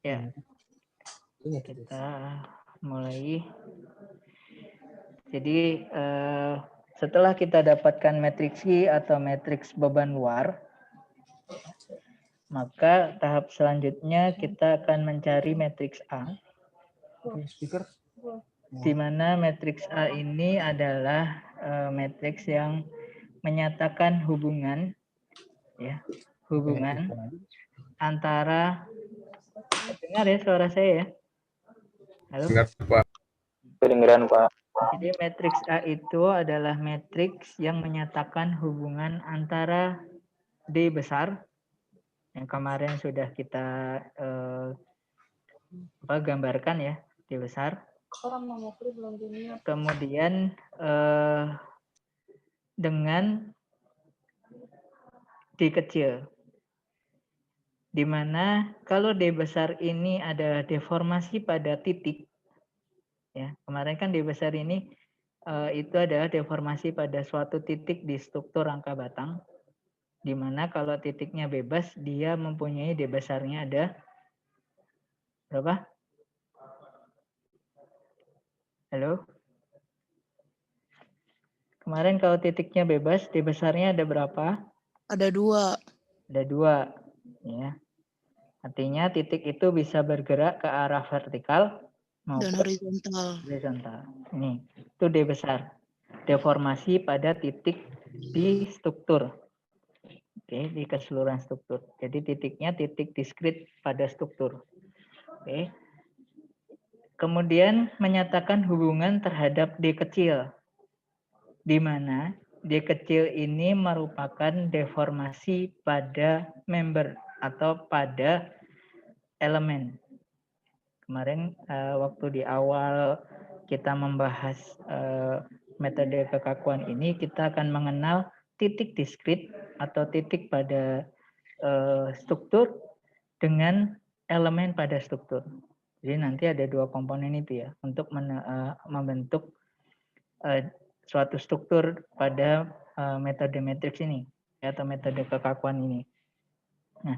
Ya, kita mulai. Jadi setelah kita dapatkan matriks I atau matriks beban luar, maka tahap selanjutnya kita akan mencari matriks A. Di mana matriks A ini adalah matriks yang menyatakan hubungan, ya, hubungan antara, dengar ya suara saya ya? Halo? Dengar, Pak. Kedengeran, Pak. Jadi matriks A itu adalah matriks yang menyatakan hubungan antara D besar yang kemarin sudah kita gambarkan ya, D besar. Kemudian dengan D kecil. Di mana kalau D besar ini ada deformasi pada titik, ya kemarin kan D besar ini itu adalah deformasi pada suatu titik di struktur rangka batang, di mana kalau titiknya bebas dia mempunyai D besarnya ada berapa? Halo? Kemarin kalau titiknya bebas D besarnya ada berapa? Ada 2. Ada 2, ya. Artinya titik itu bisa bergerak ke arah vertikal Dan maupun horizontal. Ini, itu D besar. Deformasi pada titik di struktur. Oke, di keseluruhan struktur. Jadi titiknya titik diskrit pada struktur. Oke. Kemudian menyatakan hubungan terhadap D kecil. Di mana D kecil ini merupakan deformasi pada member atau pada elemen. Kemarin waktu di awal kita membahas metode kekakuan ini, kita akan mengenal titik diskrit atau titik pada struktur dengan elemen pada struktur. Jadi nanti ada 2 komponen itu ya untuk membentuk suatu struktur pada metode matriks ini atau metode kekakuan ini. Nah,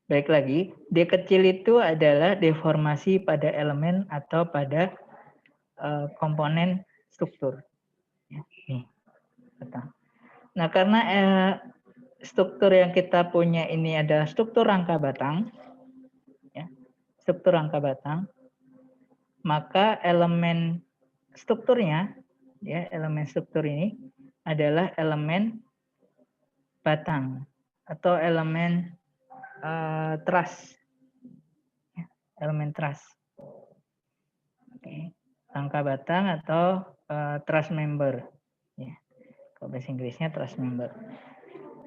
baik lagi, D kecil itu adalah deformasi pada elemen atau pada komponen struktur. Ya, nih, nah, karena struktur yang kita punya ini adalah struktur rangka batang, ya, struktur rangka batang, maka elemen strukturnya, ya, elemen struktur ini adalah elemen batang atau elemen truss, elemen truss. Oke. Rangka batang atau truss member. Ya. Kalau bahasa Inggrisnya truss member.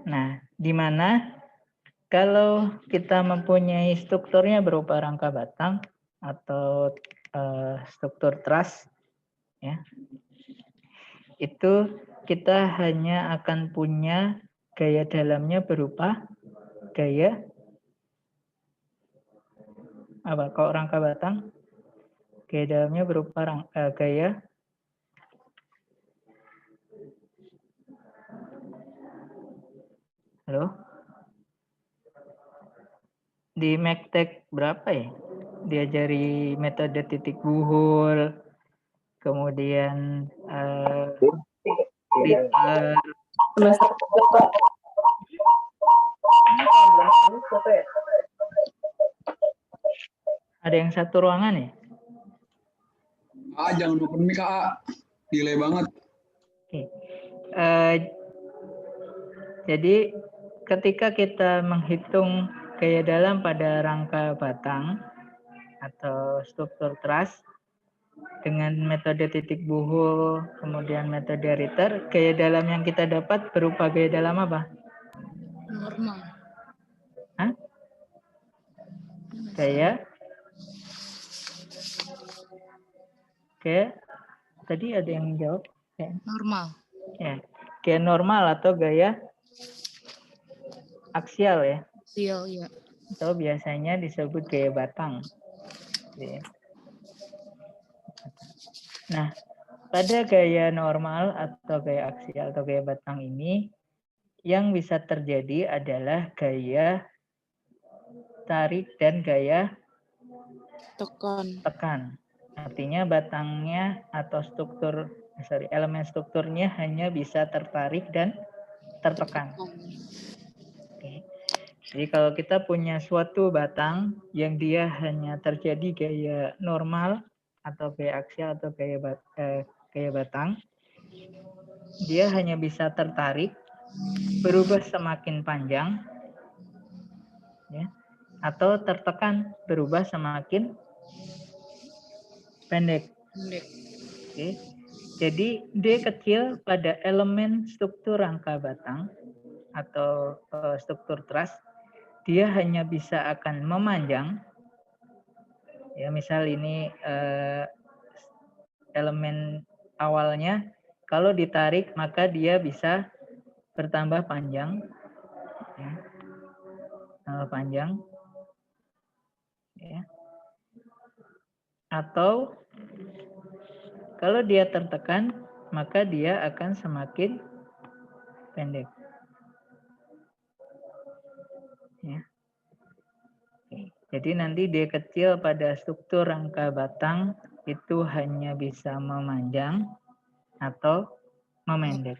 Nah, di mana kalau kita mempunyai strukturnya berupa rangka batang atau struktur truss, ya, itu kita hanya akan punya gaya dalamnya berupa gaya apa? Kalau rangka batang, gaya dalamnya berupa gaya halo? Di Mektek berapa ya? Diajari metode titik buhul, kemudian Ritter. Ada yang satu ruangan ya? Jangan open mic, delay banget. Oke. Jadi ketika kita menghitung gaya dalam pada rangka batang atau struktur truss dengan metode titik buhul, kemudian metode Ritter, gaya dalam yang kita dapat berupa gaya dalam apa? Normal. Hah? Gaya? Oke. Tadi ada yang jawab? Normal. Ya. Gaya normal atau gaya aksial ya? Aksial, ya. Atau biasanya disebut gaya batang. Nah, pada gaya normal atau gaya aksial atau gaya batang ini, yang bisa terjadi adalah gaya tarik dan gaya Tekan. tekan. Artinya batangnya atau elemen strukturnya hanya bisa tertarik dan tertekan. Oke. Jadi kalau kita punya suatu batang yang dia hanya terjadi gaya normal atau gaya aksial atau gaya batang, dia hanya bisa tertarik, berubah semakin panjang, ya, atau tertekan, berubah semakin pendek. Oke. Jadi D kecil pada elemen struktur rangka batang atau struktur truss, dia hanya bisa akan memanjang. Ya, misal ini elemen awalnya, kalau ditarik maka dia bisa bertambah panjang. Ya, tambah panjang. Ya. Atau kalau dia tertekan, maka dia akan semakin pendek. Ya. Oke. Jadi nanti D kecil pada struktur rangka batang itu hanya bisa memanjang atau memendek.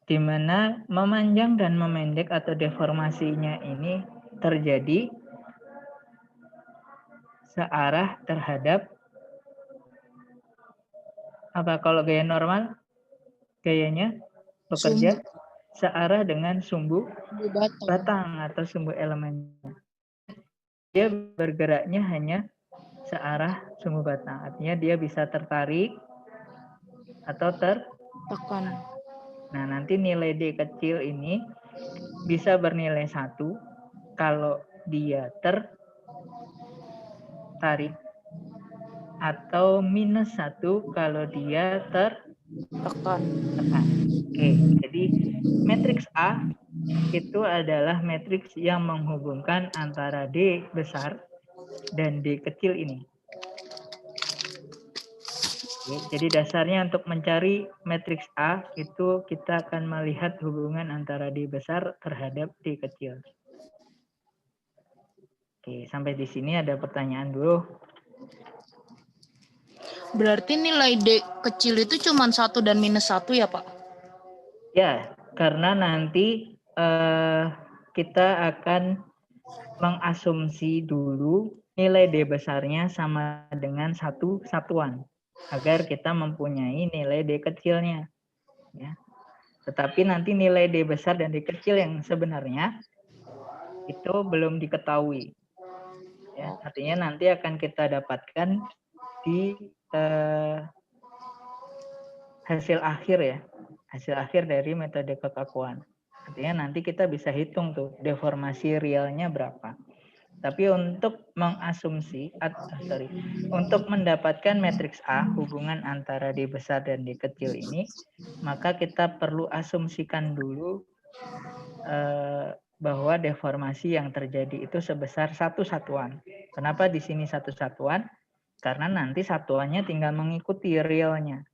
Di mana memanjang dan memendek atau deformasinya ini terjadi searah terhadap apa? Kalau gaya normal, gayanya bekerja searah dengan sumbu batang atau sumbu elemennya. Dia bergeraknya hanya searah sumbu batang. Artinya dia bisa tertarik atau tertekan. Nah, nanti nilai D kecil ini bisa bernilai 1 kalau dia tertarik atau minus 1 kalau dia tertekan. Oke, jadi matriks A itu adalah matriks yang menghubungkan antara D besar dan D kecil ini. Oke, jadi dasarnya untuk mencari matriks A itu kita akan melihat hubungan antara D besar terhadap D kecil. Oke, sampai di sini ada pertanyaan dulu. Berarti nilai D kecil itu cuma 1 dan minus 1 ya, Pak? Ya, karena nanti kita akan mengasumsi dulu nilai D besarnya sama dengan 1 satuan agar kita mempunyai nilai D kecilnya. Ya. Tetapi nanti nilai D besar dan D kecil yang sebenarnya itu belum diketahui. Ya, artinya nanti akan kita dapatkan di hasil akhir ya, hasil akhir dari metode kekakuan. Artinya nanti kita bisa hitung tuh deformasi realnya berapa. Tapi untuk mengasumsi, untuk mendapatkan matriks A hubungan antara D besar dan D kecil ini, maka kita perlu asumsikan dulu bahwa deformasi yang terjadi itu sebesar 1 satuan. Kenapa di sini 1 satuan? Karena nanti satuannya tinggal mengikuti realnya.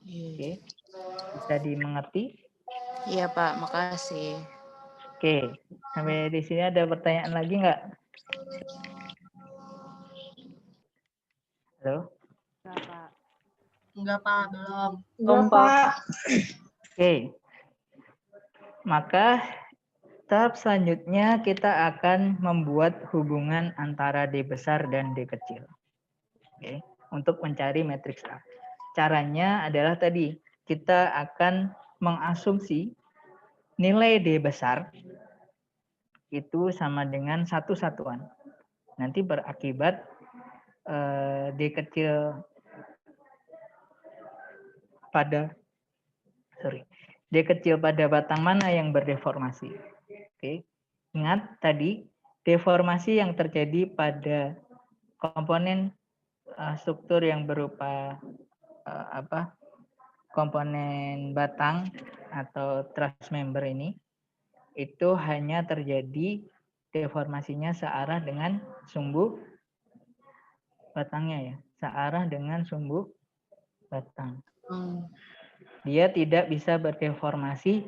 Oke, bisa dimengerti? Iya, Pak. Makasih. Oke, sampai di sini ada pertanyaan lagi nggak? Halo? Enggak, Pak. Belum. Enggak, Pak. Oke, maka tahap selanjutnya kita akan membuat hubungan antara D besar dan D kecil. Oke, untuk mencari matriks A. Caranya adalah tadi, kita akan mengasumsi nilai D besar itu sama dengan 1 satuan. Nanti berakibat D kecil D kecil pada batang mana yang berdeformasi. Oke. Ingat tadi deformasi yang terjadi pada komponen struktur yang berupa komponen batang atau truss member ini itu hanya terjadi deformasinya searah dengan sumbu batangnya ya, searah dengan sumbu batang. Dia tidak bisa berdeformasi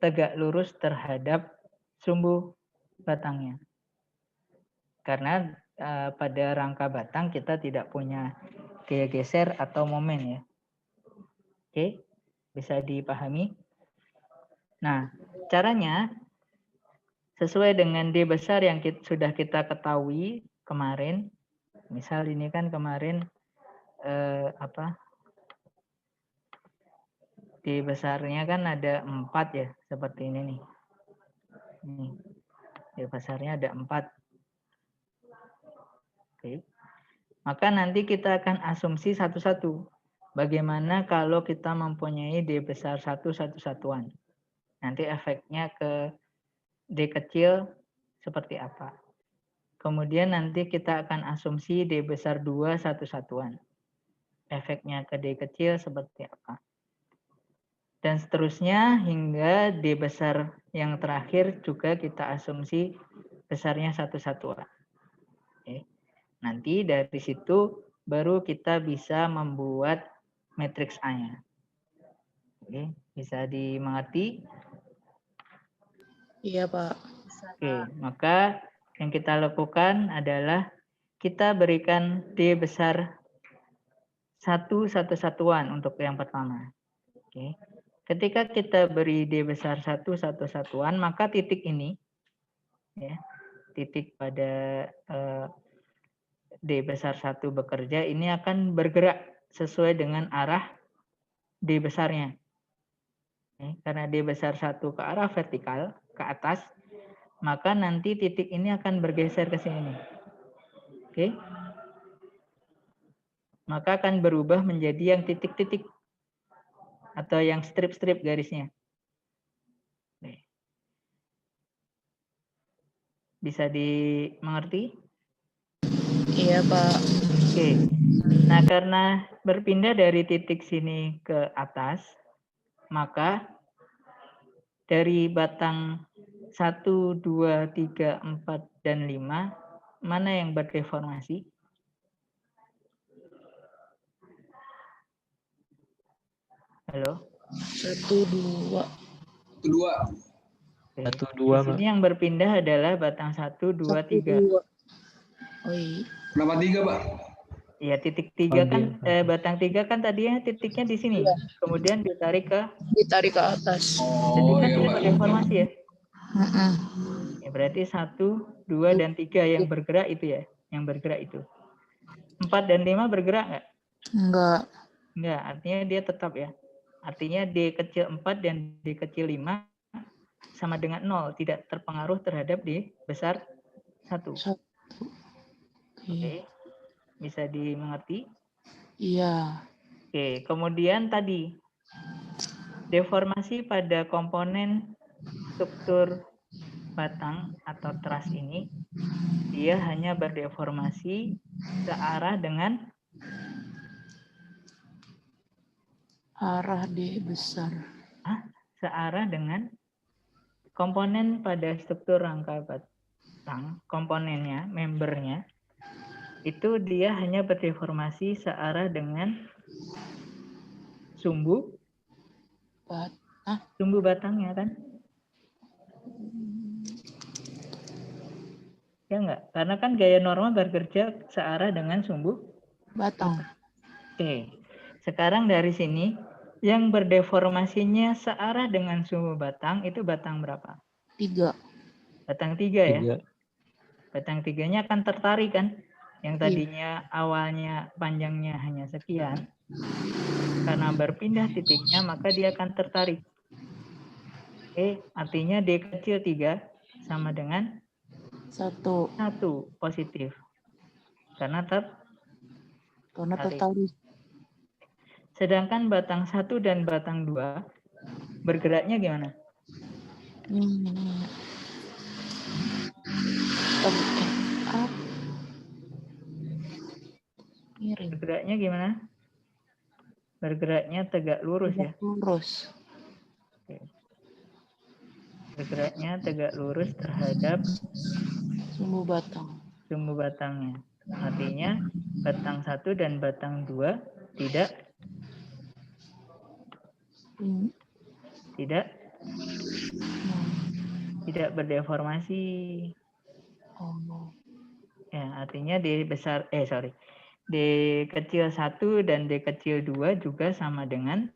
tegak lurus terhadap sumbu batangnya. Karena pada rangka batang kita tidak punya gaya geser atau momen ya. Oke, bisa dipahami? Nah, caranya sesuai dengan D besar yang sudah kita ketahui kemarin. Misal ini kan kemarin D besarnya kan ada 4 ya, seperti ini nih. Nih, D besarnya ada 4. Oke. Maka nanti kita akan asumsi satu-satu. Bagaimana kalau kita mempunyai D besar 1 satu satuan? Nanti efeknya ke D kecil seperti apa? Kemudian nanti kita akan asumsi D besar 2 satu satuan. Efeknya ke D kecil seperti apa? Dan seterusnya hingga D besar yang terakhir juga kita asumsi besarnya satu satuan. Oke. Nanti dari situ baru kita bisa membuat matriks A-nya. Oke, bisa dimengerti? Iya, Pak. Oke, maka yang kita lakukan adalah kita berikan D besar 1 satu satuan untuk yang pertama. Oke. Ketika kita beri D besar 1 satu satuan, maka titik ini ya, titik pada D besar 1 bekerja ini akan bergerak sesuai dengan arah D besarnya. Karena D besar 1 ke arah vertikal, ke atas, maka nanti titik ini akan bergeser ke sini. Oke. Maka akan berubah menjadi yang titik-titik atau yang strip-strip garisnya. Bisa dimengerti? Iya, Pak. Oke. Nah, karena berpindah dari titik sini ke atas, maka dari batang 1, 2, 3, 4, dan 5, mana yang berdeformasi? Halo? 1, 2. Kedua. Oke. 1, 2, Di sini yang berpindah adalah batang 1, 2, 3. 2. Oh iya. Kenapa 3, Pak? Ya, titik 3 Oh, kan, dia. batang 3 kan tadinya titiknya di sini. Iya. Kemudian ditarik ke, Ditarik ke atas. jadi Oh, kan iya, dia Pak. berdeformasi ya. Heeh. Ya, berarti 1, 2, dan 3 yang bergerak itu ya. Yang bergerak itu. 4 dan 5 bergerak nggak? Enggak. Enggak, artinya dia tetap ya. Artinya D kecil 4 dan D kecil 5 sama dengan 0. Tidak terpengaruh terhadap D besar 1. 1. Oke. Bisa dimengerti? Iya. Oke, kemudian tadi deformasi pada komponen struktur batang atau truss ini, dia hanya berdeformasi searah dengan Arah D besar. searah dengan komponen pada struktur rangka batang, komponennya, membernya, itu dia hanya berdeformasi searah dengan sumbu batangnya kan? Ya enggak? Karena kan gaya normal bekerja searah dengan sumbu batang. Oke. Sekarang dari sini yang berdeformasinya searah dengan sumbu batang itu batang berapa? 3. Batang 3 ya. 3. Batang 3-nya akan tertarik kan? Yang tadinya awalnya panjangnya hanya sekian. Karena berpindah titiknya maka dia akan tertarik. Oke, artinya D kecil 3 sama dengan 1. positif. Karena tertarik. Sedangkan batang 1 dan batang 2 bergeraknya gimana? Bergeraknya gimana? Bergeraknya tegak lurus ya. Lurus. Oke. Bergeraknya tegak lurus terhadap Sumbu batang. sumbu batangnya. Artinya batang 1 dan batang 2 tidak berdeformasi. Ya, artinya D besar, D kecil 1 dan D kecil 2 juga sama dengan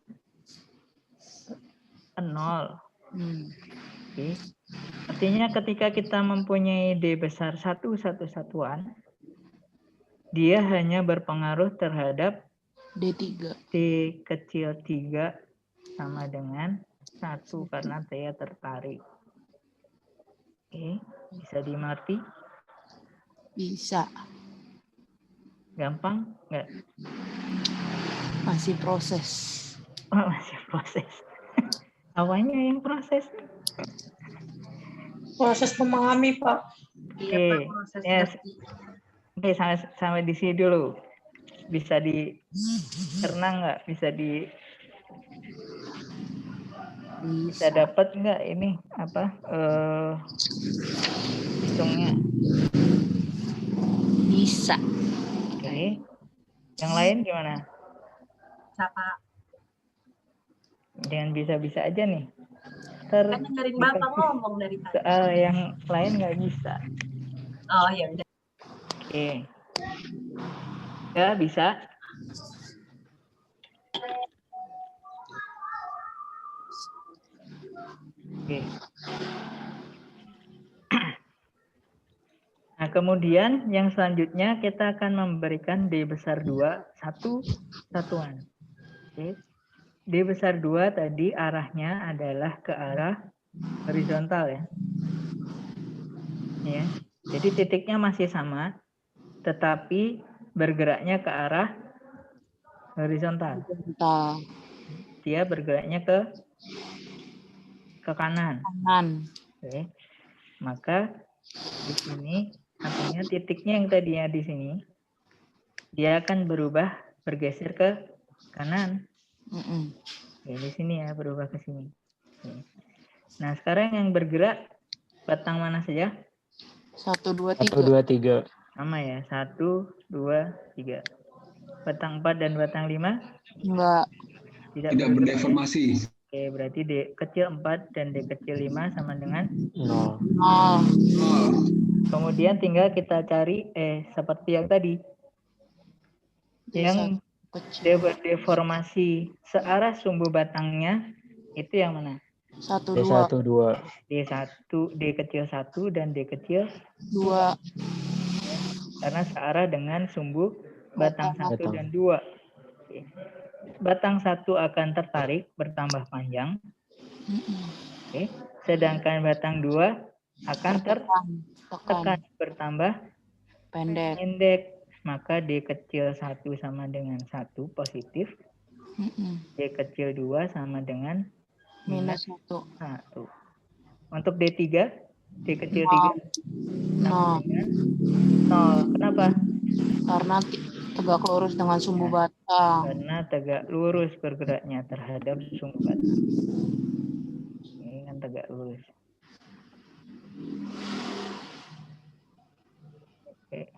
0. Oke. Artinya ketika kita mempunyai D besar 1 satu-satuan, dia hanya berpengaruh terhadap D3. D kecil 3 sama dengan 1 karena dia tertarik. Oke, bisa dimengerti? Bisa. Gampang nggak? Masih proses. Oh, masih proses. Awalnya yang proses. Proses memahami, Pak. Oke, yes. Oke, sampai di sini dulu. Bisa dicerna nggak? Bisa dapat nggak ini apa hitungnya? Bisa. Oke. Yang lain gimana? Siapa? Jangan bisa-bisa aja nih. Kan dengerin Bapak ngomong dari tadi. Soal yang lain nggak bisa. Oh, ya udah. Oke. Ya, bisa. Oke. Nah, kemudian yang selanjutnya kita akan memberikan D besar 2, satuan. Oke. D besar 2 tadi arahnya adalah ke arah horizontal ya. Ya. Jadi titiknya masih sama, tetapi bergeraknya ke arah horizontal. Dia bergeraknya ke kanan. Oke. Maka di sini artinya titiknya yang tadinya di sini dia akan bergeser ke kanan. Oke, di sini ya berubah ke sini. Oke. Nah, sekarang yang bergerak batang mana saja? 1, 2, 3. 1, 2, 3. Sama ya, 1, 2, 3. Batang 4 dan batang 5? Enggak. Tidak berdeformasi. Oke, berarti D kecil 4 dan D kecil 5 sama dengan 0. Kemudian tinggal kita cari seperti yang tadi. Yang dia berdeformasi searah sumbu batangnya itu yang mana? 1, 2. D1, 2. D kecil 1 dan D kecil 2. Karena searah dengan sumbu batang 1 dan 2. Oke. Batang 1 akan tertarik bertambah panjang. Oke. Sedangkan batang 2 akan tertekan bertambah pendek. Maka D kecil 1 sama dengan 1 positif. D kecil 2 sama dengan minus 1. Untuk D3, D kecil 3 sama dengan 0. Kenapa? Karena tegak lurus dengan sumbu batang. Karena tegak lurus bergeraknya terhadap sumbu batang. Ini kan tegak lurus. Oke.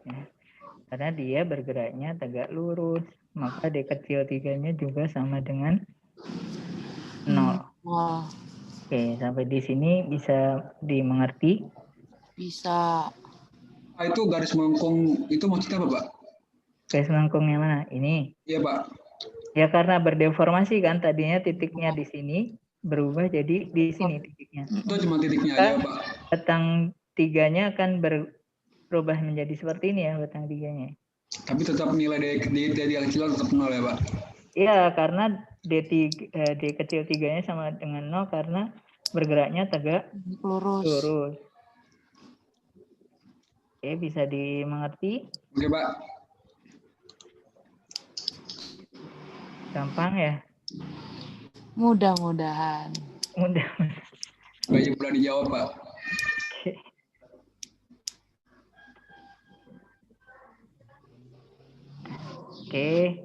Ya. Karena dia bergeraknya tegak lurus, maka D kecil 3-nya juga sama dengan 0. Oke, sampai di sini bisa dimengerti? Bisa. Itu garis melengkung itu maksudnya apa, Pak? Garis melengkungnya mana? Ini? Iya, Pak. Ya karena berdeformasi kan, tadinya titiknya di sini berubah jadi di sini titiknya. Itu cuma titiknya aja, Pak. Batang 3-nya akan berubah menjadi seperti ini ya, batang 3-nya. Tapi tetap nilai D kecil tetap 0 ya, Pak? Iya, karena D kecil 3-nya sama dengan 0 karena bergeraknya tegak lurus. Oke, bisa dimengerti? Oke, Pak. Gampang ya? Mudah-mudahan. Banyak pula dijawab, Pak. Oke.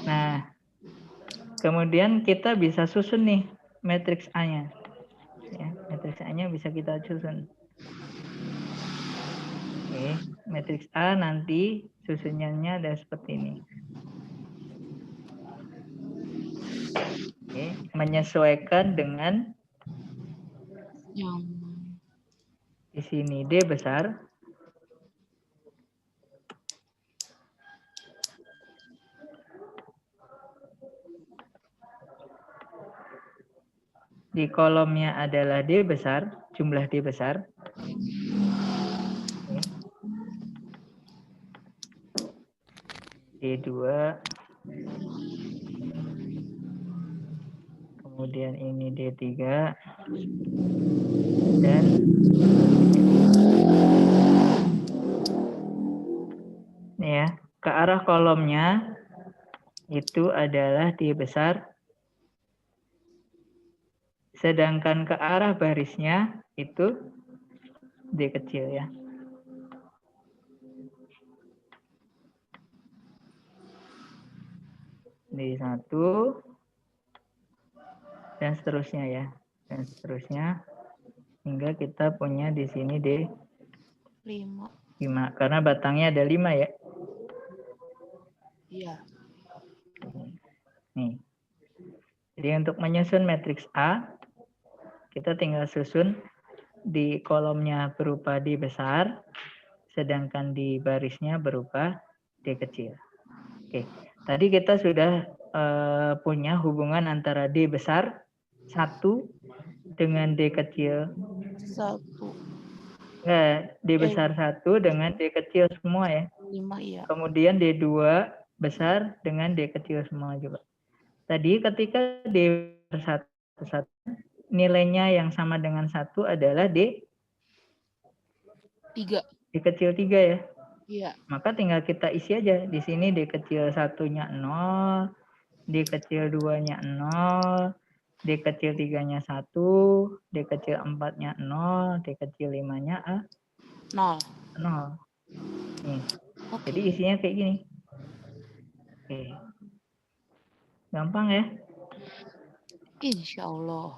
Nah, kemudian kita bisa susun nih matriks A-nya. Ya, matriks A-nya bisa kita susun. Oke, matriks A nanti susunannya ada seperti ini. Oke, menyesuaikan dengan Yang Di sini D besar. Di kolomnya adalah D besar, jumlah D besar. Oke. D2. Kemudian ini D3. Dan ini ya, ke arah kolomnya itu adalah D besar. Sedangkan ke arah barisnya itu D kecil ya. D1 dan seterusnya ya. Dan seterusnya hingga kita punya di sini D5 5. karena batangnya ada 5 ya. Iya. Nih. Jadi untuk menyusun matriks A, kita tinggal susun di kolomnya berupa D besar, sedangkan di barisnya berupa D kecil. Oke, tadi kita sudah punya hubungan antara D besar 1 dengan D kecil. 1. D besar 1 dengan D kecil semua ya. 5 iya. Kemudian D2 besar dengan D kecil semua juga. Tadi ketika D besar 1, nilainya yang sama dengan 1 adalah D 3. D kecil 3 ya. Iya. Maka tinggal kita isi aja. Di sini D kecil 1-nya 0, D kecil 2-nya 0, D kecil 3-nya 1, D kecil 4-nya 0, D kecil 5-nya 0. Nih. Oke. Jadi isinya kayak gini. Oke. Gampang ya? Insya Allah.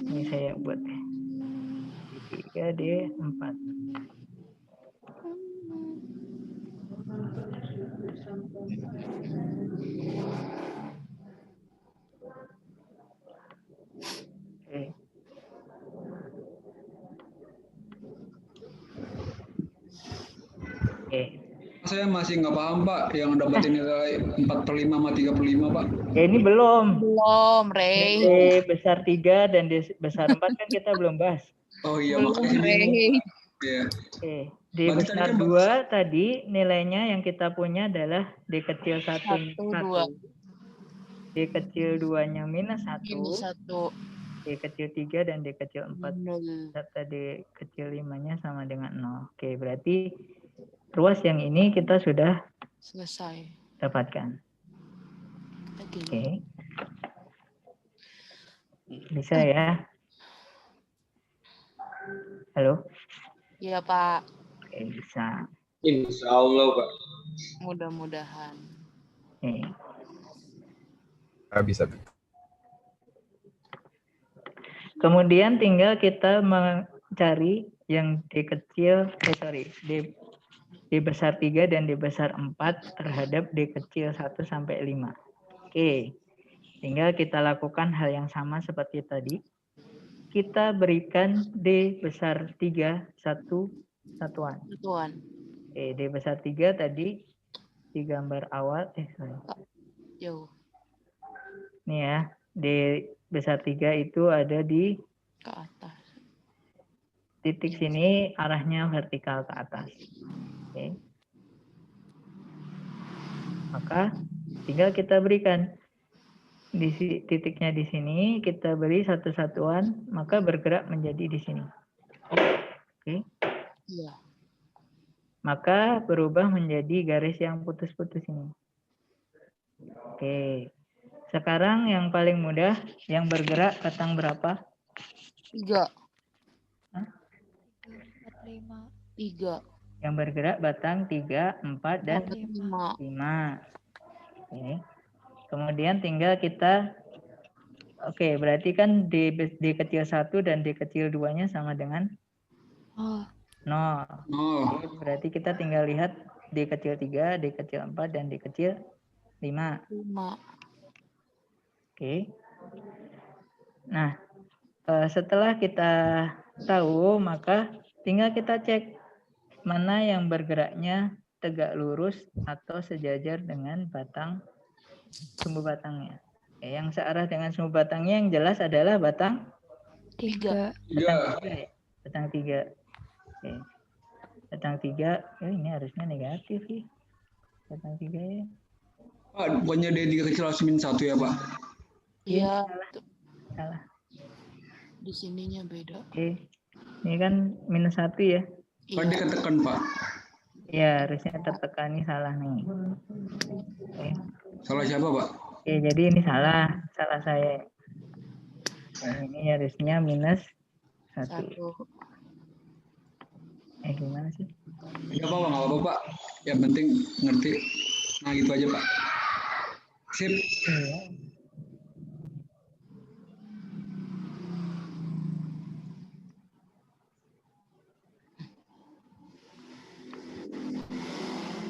Ini saya buat D3, D4. Oke. Oke. Saya masih nggak paham Pak, yang dapetin nilai 4/5 sama 3/5 Pak. Ya ini belum. Belum, Rey. D besar 3 dan D besar 4 kan kita belum bahas. Oh iya, Belum, makanya bingung. Rey. Iya. Oke. D Berarti tadi besar kan 2 tadi nilainya yang kita punya adalah D kecil 1, 1, 2. D kecil 2-nya -1, Minus 1. D kecil 3 dan D kecil 4 0. serta D kecil 5-nya sama dengan 0. Oke, berarti ruas yang ini kita sudah Selesai. dapatkan. Oke. Oke. Bisa ya? Halo? Iya, Pak. Oke, bisa. Insya Allah Pak. Mudah-mudahan. Oke. Bisa. Kemudian tinggal kita mencari yang D kecil, D besar 3 dan D besar 4 terhadap D kecil 1 sampai 5. Oke. Tinggal kita lakukan hal yang sama seperti tadi. Kita berikan D besar 3 satuan. Oke, D besar 3 tadi di gambar awal. Jauh. Nih ya, D besar 3 itu ada di Ke atas. titik sini, arahnya vertikal ke atas. Oke. Maka tinggal kita berikan di titiknya di sini, kita beri satu satuan, maka bergerak menjadi di sini. Oke. Iya. Maka berubah menjadi garis yang putus-putus ini. Oke. Sekarang yang paling mudah, yang bergerak batang berapa? 3. Hah? 3. Yang bergerak batang 3, 4, dan 5. 5. Oke. Kemudian tinggal kita, oke, berarti kan D kecil 1 dan D kecil 2-nya sama dengan 0. Oh. Oke, berarti kita tinggal lihat D kecil 3, D kecil 4, dan D kecil 5. Oke. Nah, setelah kita tahu, maka tinggal kita cek mana yang bergeraknya tegak lurus atau sejajar dengan batang sumbu batangnya. Yang searah dengan sumbu batangnya yang jelas adalah batang 3. Tiga. ya. Batang 3. Oke. Batang 3, ini harusnya negatif ya. Batang 3 ya. Pak, bukannya D3 kecil harus min 1 ya, Pak? Iya, Salah. di sininya beda. Oke. Ini kan -1 ya. Kan dia Iya. ketekan, Pak. Ya, harusnya tertekan, ini salah nih. Oke. Salah siapa, Pak? Oke, jadi ini salah saya. Nah, ini harusnya -1. 1. Gimana sih? Ya, Pak, nggak apa-apa, Pak. Yang penting ngerti. Nah, gitu aja, Pak. Sip. Iya.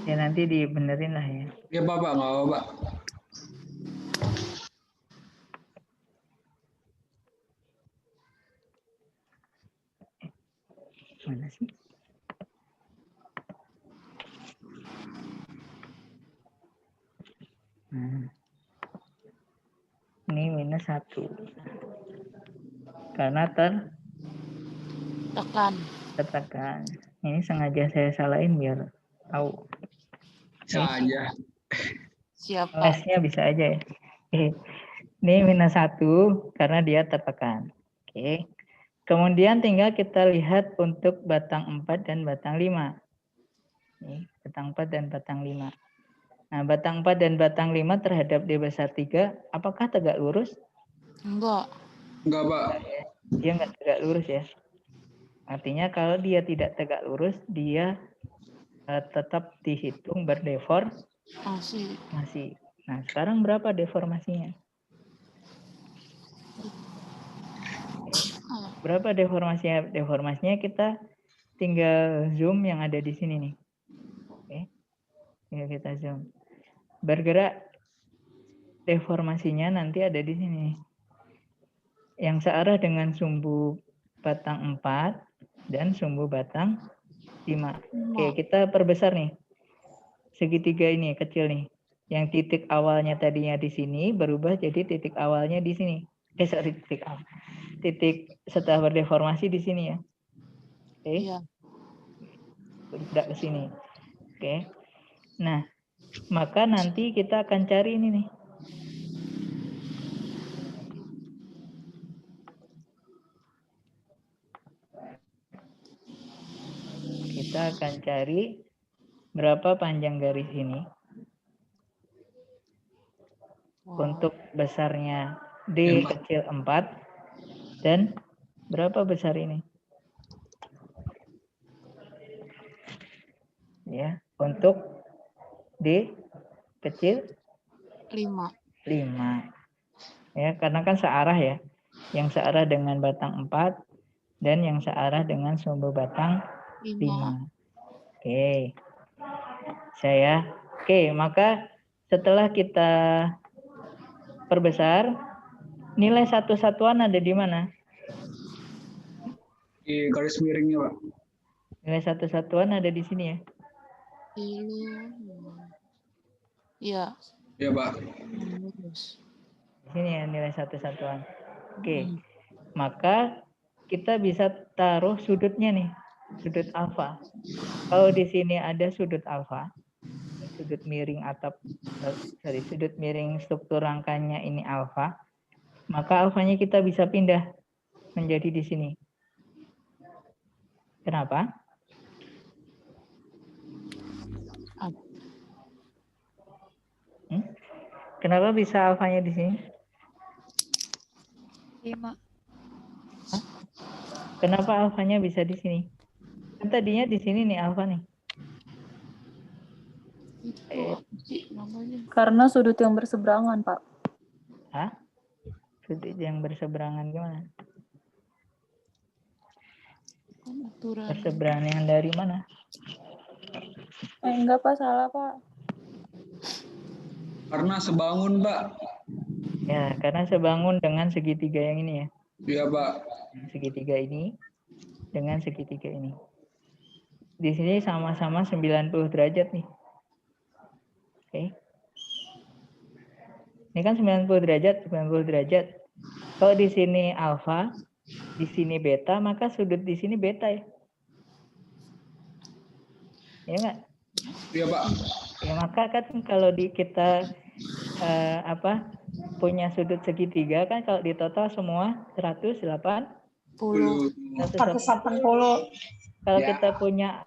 Ya nanti dibenerin lah ya. Ya, Pak, nggak apa-apa, Pak. Mana sih? Nah. Ini -1. Karena tertekan. Ini sengaja saya salahin biar tahu. Saja. Siapa? Lesnya bisa aja ya. Ini -1 karena dia tertekan. Oke. Kemudian tinggal kita lihat untuk batang 4 dan batang 5. Nih, batang 4 dan batang 5. Nah, batang 4 dan batang 5 terhadap D besar 3, apakah tegak lurus? Enggak. Enggak, Pak. Dia nggak tegak lurus ya. Artinya kalau dia tidak tegak lurus, dia tetap dihitung berdeformasi. Nah, sekarang berapa deformasinya? Berapa deformasinya? Deformasinya kita tinggal zoom yang ada di sini nih. Oke. Tinggal kita zoom. Bergerak deformasinya nanti ada di sini. Yang searah dengan sumbu batang 4 dan sumbu batang 5. Oke, kita perbesar nih. Segitiga ini kecil nih. Yang titik awalnya tadinya di sini berubah jadi titik awalnya di sini. Titik setelah berdeformasi di sini ya. Oke. Iya. Bergerak ke sini. Oke. Nah, maka nanti kita akan cari ini nih. Kita akan cari berapa panjang garis ini. Untuk besarnya D kecil 4 dan berapa besar ini? Ya, untuk D kecil 5. Ya, karena kan searah ya. Yang searah dengan batang 4 dan yang searah dengan sumbu batang 5. Oke. Oke, maka setelah kita perbesar, nilai satu-satuan ada di mana? Di garis miringnya, Pak. Nilai satu-satuan ada di sini ya? Iya. Iya, Pak. Di sini ya nilai satu-satuan. Oke. Maka kita bisa taruh sudutnya nih, sudut alfa. Kalau di sini ada sudut alfa, sudut miring sudut miring struktur rangkanya ini alfa, maka alfanya kita bisa pindah menjadi di sini. Kenapa? Kenapa bisa alfanya di sini? 5. Kenapa alfanya bisa di sini? Kan tadinya di sini nih alfa nih. Karena sudut yang berseberangan, Pak. Hah? Sudut yang berseberangan gimana? Berseberangan dari mana? Enggak, Pak, salah, Pak. Karena sebangun, Pak. Ya, karena sebangun dengan segitiga yang ini ya. Iya, Pak. Segitiga ini dengan segitiga ini. Di sini sama-sama 90 derajat nih. Oke. Ini kan 90 derajat, 90 derajat. Kalau di sini alfa, di sini beta, maka sudut di sini beta ya. Ya enggak? Iya, Pak. Ya, maka kan kalau kita punya sudut segitiga kan kalau di total semua 180. 180. Kalau Ya. kita punya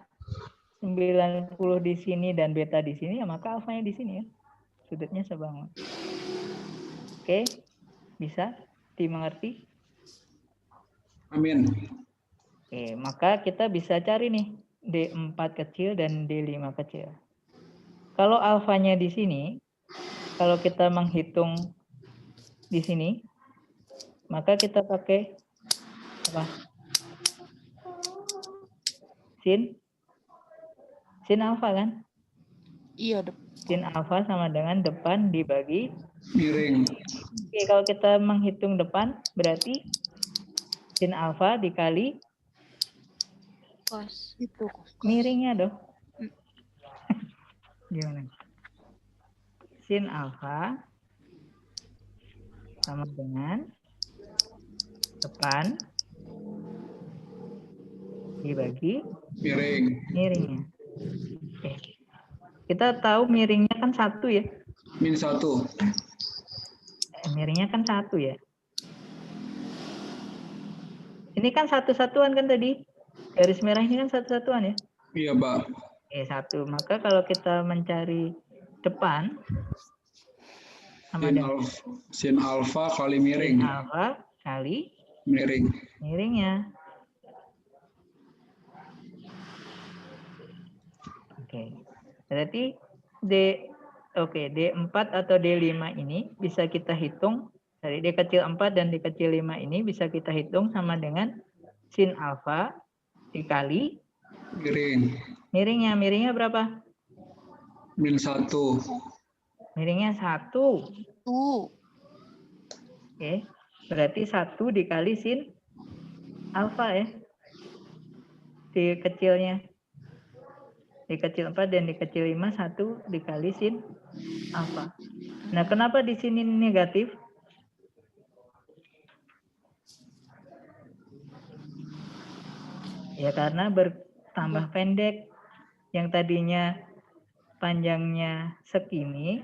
90 di sini dan beta di sini, ya maka alfanya di sini ya. Sudutnya sebangun. Oke, bisa dimengerti? Amin. Oke, maka kita bisa cari nih D4 kecil dan D5 kecil. Kalau alfanya di sini, kalau kita menghitung di sini, maka kita pakai apa? Sin alfa kan? Iya, Sin alfa sama dengan depan dibagi Miring. Oke, kalau kita menghitung depan berarti sin alfa dikali Pas itu. miringnya dong. Gimana? Sin alfa sama dengan depan dibagi Miring. miringnya. Oke. Kita tahu miringnya kan 1 ya. -1. Miringnya kan 1 ya. Ini kan satu-satuan kan tadi. Garis merah ini kan satu-satuan ya. Iya, Pak. 1. Maka kalau kita mencari depan sama dengan Sin alfa kali miring. sin alfa kali Miring. miringnya. Oke. Berarti D4 atau D5 ini bisa kita hitung dari D kecil 4 dan D kecil 5 ini bisa kita hitung sama dengan sin alfa dikali Miring. miringnya. Miringnya berapa? -1. Miringnya 1. Oke. Berarti 1 dikali sin alfa ya. Di kecilnya. Di kecil 4 dan di kecil 5, 1 dikali sin alfa. Nah, kenapa di sini negatif? Ya karena bertambah pendek. Yang tadinya panjangnya segini,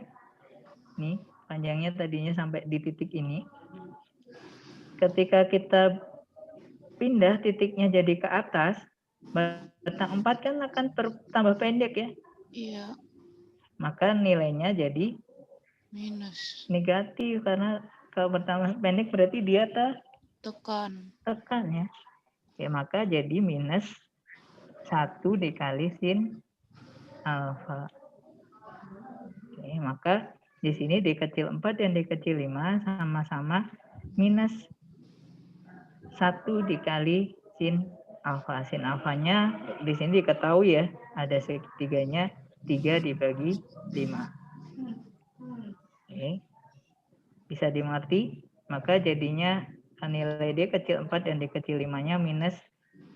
nih panjangnya tadinya sampai di titik ini. Ketika kita pindah titiknya jadi ke atas, batang 4 kan akan tambah pendek ya. Iya. Maka nilainya jadi Minus. negatif karena kalau bertambah pendek berarti dia Tekan. ya. Ya maka jadi minus 1 dikali sin alfa. Oke, maka di sini D kecil 4 dan D kecil 5 sama-sama minus 1 dikali sin alfa. Sin alfanya di sini diketahui ya, ada segitiganya 3 dibagi 5. Oke. Bisa dimengerti? Maka jadinya nilai D kecil 4 dan D kecil 5-nya minus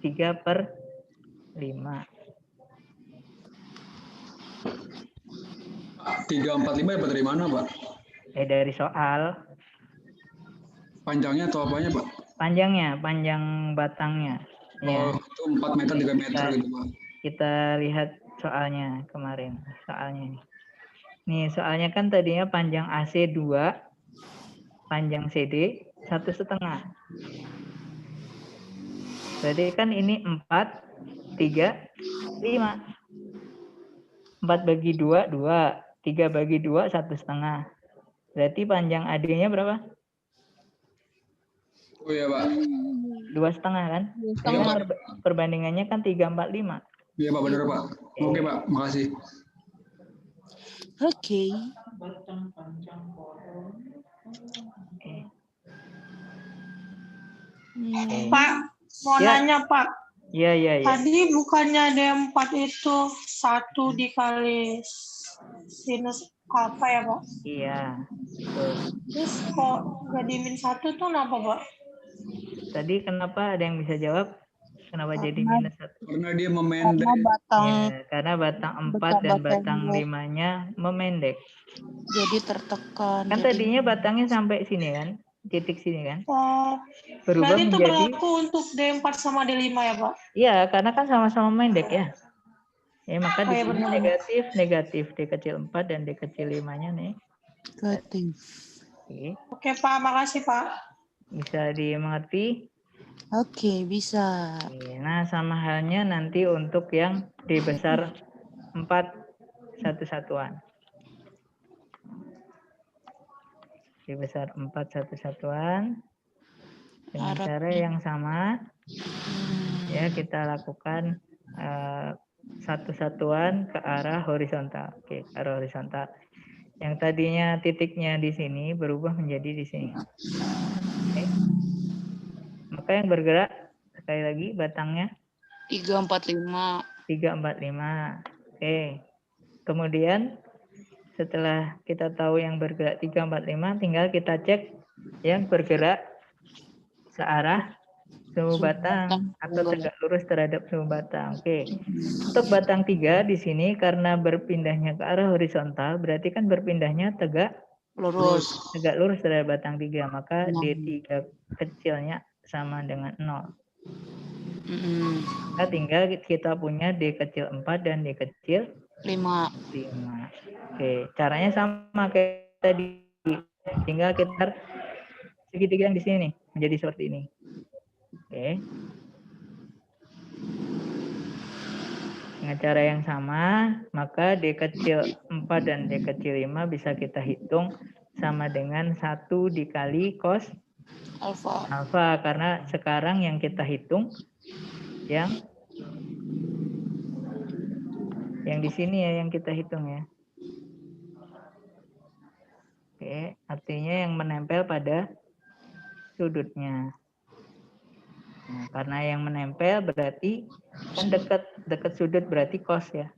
3/5. 345 dapat dari mana, Pak? Dari soal. Panjangnya atau apanya, Pak? Panjangnya, panjang batangnya. Oh, Ya. itu 4 meter, 3 meter gitu, Pak. Kita lihat soalnya kemarin. Soalnya nih, soalnya kan tadinya panjang AC 2, panjang CD 1,5. Berarti kan ini 4, 3, 5. 4 bagi 2, 2. 3 bagi 2, 1,5. Berarti panjang AD-nya berapa? Oh iya, Pak. 2,5 kan? Iya, Pak. Perbandingannya kan 3/4/5. Iya, Pak, benar, Pak. Oke, Pak. Makasih. Oke. Pak, mau Ya. nanya Pak. Iya. Tadi bukannya D4 itu 1 dikali sinus alfa ya Pak? Iya. Betul. Terus kok jadi -1 tuh kenapa, Pak? Tadi kenapa ada yang bisa jawab? Kenapa jadi Karena- -1? Karena dia Karena memendek. batang Ya, karena batang 4 dan batang 5-nya memendek. Jadi tertekan. Kan Jadi tadinya batangnya sampai sini kan? Titik sini kan? Oh, Berubah berarti itu menjadi, berlaku untuk D4 sama D5 ya, Pak? iya karena kan sama-sama pendek ya. Ya, maka di Oh, iya, sini benar. negatif, negatif. D kecil 4 dan D kecil 5-nya nih. negatif. Oke. Oke, Pak. Makasih, Pak. Bisa dimengerti? Oke, bisa. Oke, nah, sama halnya nanti untuk yang D besar 4 satu satuan. D besar 4 satu satuan. Dengan Arab. cara yang sama, ya kita lakukan satu satuan ke arah horizontal. Oke, ke arah horizontal. Yang tadinya titiknya di sini berubah menjadi di sini. Oke. Maka yang bergerak sekali lagi batangnya 3, 4, 5. 3, 4, 5. Oke. Kemudian setelah kita tahu yang bergerak 3, 4, 5, tinggal kita cek yang bergerak searah sumbu batang atau tegak lurus terhadap sumbu batang. Oke. Untuk batang 3 di sini karena berpindahnya ke arah horizontal, berarti kan berpindahnya tegak Lurus. lurus terhadap batang 3, maka D3 kecilnya sama dengan 0. Maka tinggal kita punya D kecil 4 dan D kecil 5. 5. Oke, caranya sama kayak tadi. Tinggal kita segitiga yang di sini nih, menjadi seperti ini. Oke. Dengan cara yang sama, maka D kecil 4 dan D kecil 5 bisa kita hitung sama dengan 1 dikali cos alfa. Karena sekarang yang kita hitung yang di sini ya, yang kita hitung ya. Oke, artinya yang menempel pada sudutnya. Nah, karena yang menempel berarti kan dekat sudut berarti cos ya.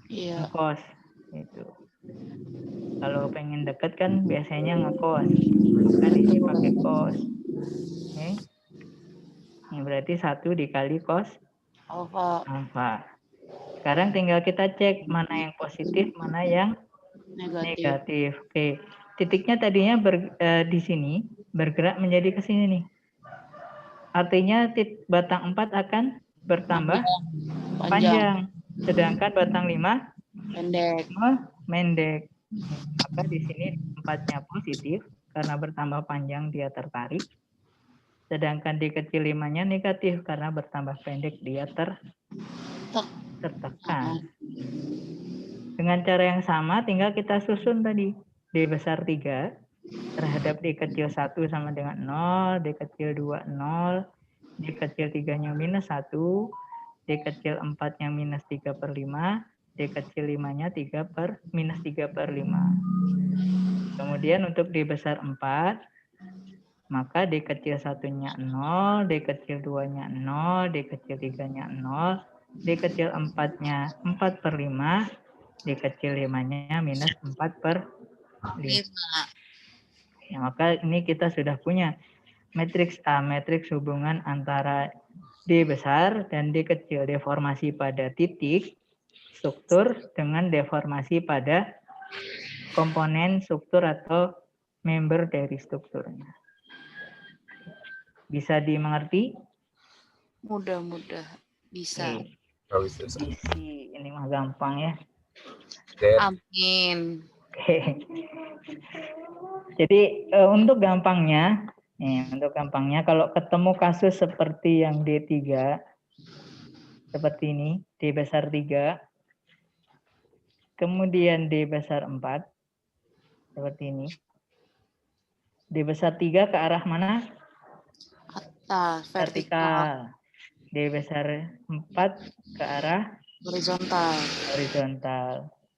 Iya. Ngekos itu. Kalau pengen dekat kan biasanya ngekos. Maka di sini pakai cos. Oke. Ini berarti 1 dikali cos alfa. Sekarang tinggal kita cek mana yang positif, mana yang negatif. Oke. Titiknya tadinya di sini bergerak menjadi ke sini nih. Artinya batang 4 akan bertambah panjang. Sedangkan batang 5 mendek. Maka di sini 4-nya positif karena bertambah panjang dia tertarik. Sedangkan di kecil 5-nya negatif karena bertambah pendek dia tertekan. Dengan cara yang sama tinggal kita susun tadi. D besar 3 terhadap D kecil 1 sama dengan 0, D kecil 2 0, D kecil 3-nya minus 1, D kecil 4-nya minus 3/5, D kecil 5-nya minus 3/5. Kemudian untuk D besar 4, maka D kecil 1-nya 0, D kecil 2-nya 0, D kecil 3-nya 0, D kecil 4-nya 4/5, D kecil 5-nya minus 4/5. Ya, maka ini kita sudah punya matriks A, matriks hubungan antara D besar dan D kecil, deformasi pada titik struktur dengan deformasi pada komponen struktur atau member dari strukturnya. Bisa dimengerti? Mudah-mudah bisa. Ini mah gampang ya. Amin. Oke. Jadi untuk gampangnya kalau ketemu kasus seperti yang D3 seperti ini, D besar 3, kemudian D besar 4 seperti ini. D besar 3 ke arah mana? Atas, vertikal. D besar 4 ke arah horizontal.